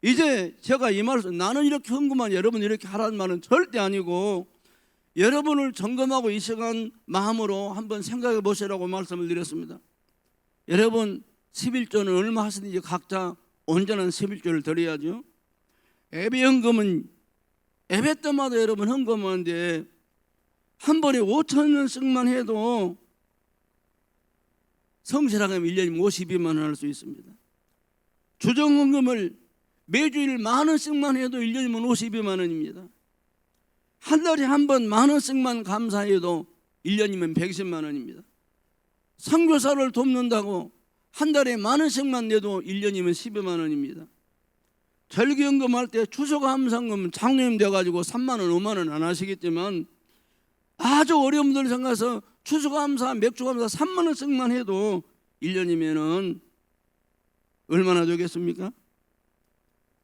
이제 제가 이 말씀, 나는 이렇게 헌금만 여러분 이렇게 하라는 말은 절대 아니고, 여러분을 점검하고 이 시간 마음으로 한번 생각해 보시라고 말씀을 드렸습니다. 여러분 11조는 얼마 하시는지 각자 온전한 11조를 드려야죠. 예배 헌금은 예배 때마다 여러분 헌금하는데 한 번에 5,000원씩만 해도 성실하게 하면 1년이면 52만 원 할 수 있습니다. 주정헌금을 매주일 10,000원씩만 해도 1년이면 52만 원입니다. 한 달에 한 번 10,000원씩만 감사해도 1년이면 110만 원입니다. 선교사를 돕는다고 한 달에 10,000원씩만 내도 1년이면 12만 원입니다. 절기연금 할 때 추수감사금 장로님 돼가지고 3만 원, 5만 원 안 하시겠지만 아주 어려운 분들 생각해서 추수감사, 맥주감사 3만 원씩만 해도 1년이면은 얼마나 되겠습니까?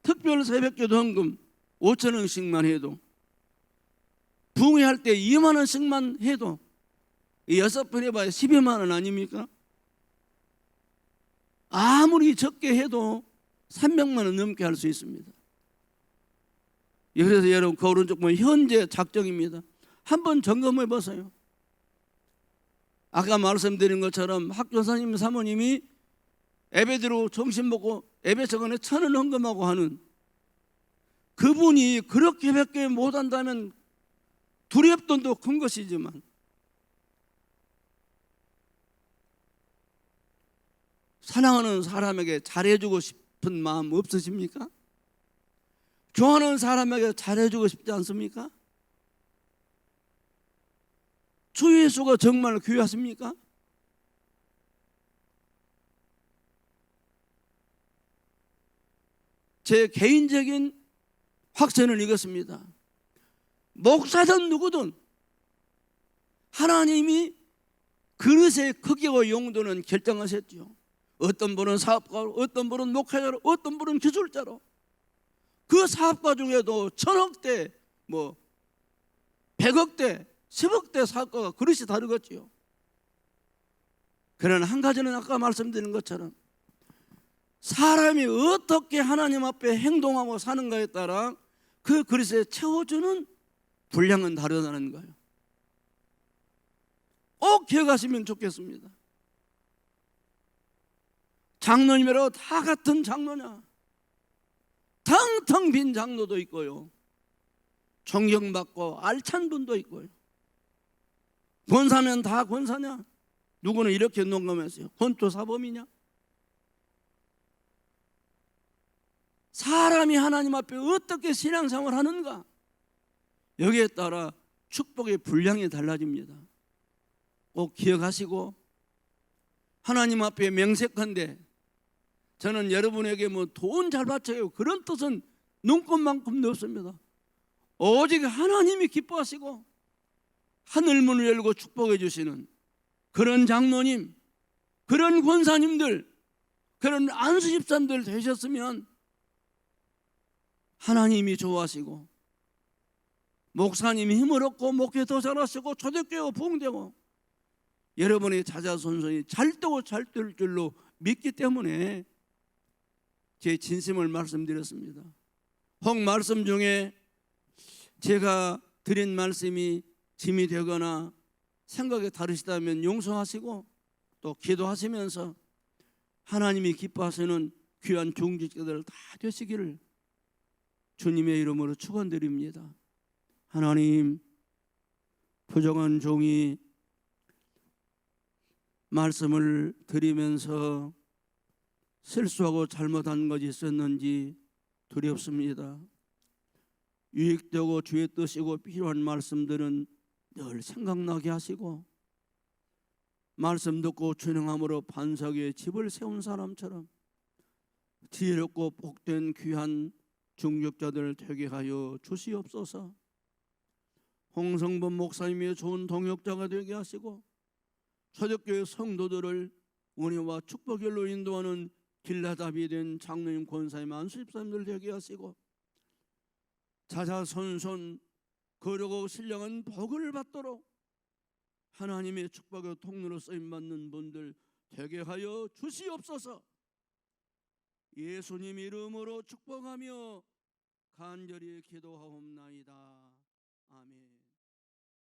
특별 새벽기도 헌금 5,000원씩만 해도, 부흥회할 때 2만 원씩만 해도 6번 해봐야 12만 원 아닙니까? 아무리 적게 해도 300만 원 넘게 할 수 있습니다. 그래서 여러분 그 오른쪽 보면 현재 작정입니다. 한번 점검해 보세요. 아까 말씀드린 것처럼 학교사님 사모님이 예배대로 점심 먹고 예배 저간에 1,000원 헌금하고 하는 그분이 그렇게밖에 못한다면 두렵돈도 큰 것이지만, 사랑하는 사람에게 잘해주고 싶은 마음 없으십니까? 좋아하는 사람에게 잘해주고 싶지 않습니까? 주 예수가 정말 귀하십니까? 제 개인적인 확신은 이것입니다. 목사든 누구든 하나님이 그릇의 크기와 용도는 결정하셨죠. 어떤 분은 사업가로, 어떤 분은 목회자로, 어떤 분은 기술자로, 그 사업가 중에도 1,000억대, 100억대, 10억대 사업가가 그릇이 다르겠지요. 그러나 한 가지는 아까 말씀드린 것처럼 사람이 어떻게 하나님 앞에 행동하고 사는가에 따라 그 그릇에 채워주는 분량은 다르다는 거예요. 꼭 기억하시면 좋겠습니다. 장로님이라고 다 같은 장로냐? 텅텅 빈 장로도 있고요, 존경받고 알찬 분도 있고요. 권사면 다 권사냐? 누구는 이렇게 농감했어요. 권투 사범이냐? 사람이 하나님 앞에 어떻게 신앙생활을 하는가, 여기에 따라 축복의 분량이 달라집니다. 꼭 기억하시고, 하나님 앞에 명색한데 저는 여러분에게 돈 잘 바쳐요 그런 뜻은 눈꽃만큼도 없습니다. 오직 하나님이 기뻐하시고 하늘문을 열고 축복해 주시는 그런 장로님, 그런 권사님들, 그런 안수 집사님들 되셨으면 하나님이 좋아하시고 목사님이 힘을 얻고 목회 더 잘하시고 초대교회 부흥되고 여러분의 자자손손이 잘되고 잘될 줄로 믿기 때문에 제 진심을 말씀드렸습니다. 혹 말씀 중에 제가 드린 말씀이 짐이 되거나 생각이 다르시다면 용서하시고 또 기도하시면서 하나님이 기뻐하시는 귀한 종직자들 다 되시기를 주님의 이름으로 축원드립니다. 하나님, 부정한 종이 말씀을 드리면서 실수하고 잘못한 것이 있었는지 두렵습니다. 유익되고 주의 뜻이고 필요한 말씀들은 늘 생각나게 하시고 말씀 듣고 준행함으로 반석 위에 집을 세운 사람처럼 지혜롭고 복된 귀한 중직자들 되게 하여 주시옵소서. 홍성범 목사님의 좋은 동역자가 되게 하시고 초대교회 성도들을 은혜와 축복일로 인도하는 길라답이 된 장로님, 권사님, 안수집사님들 되게 하시고 자자손손 거룩하고 신령한 복을 받도록 하나님의 축복의 통로로 쓰임받는 분들 되게 하여 주시옵소서. 예수님 이름으로 축복하며 간절히 기도하옵나이다. 아멘.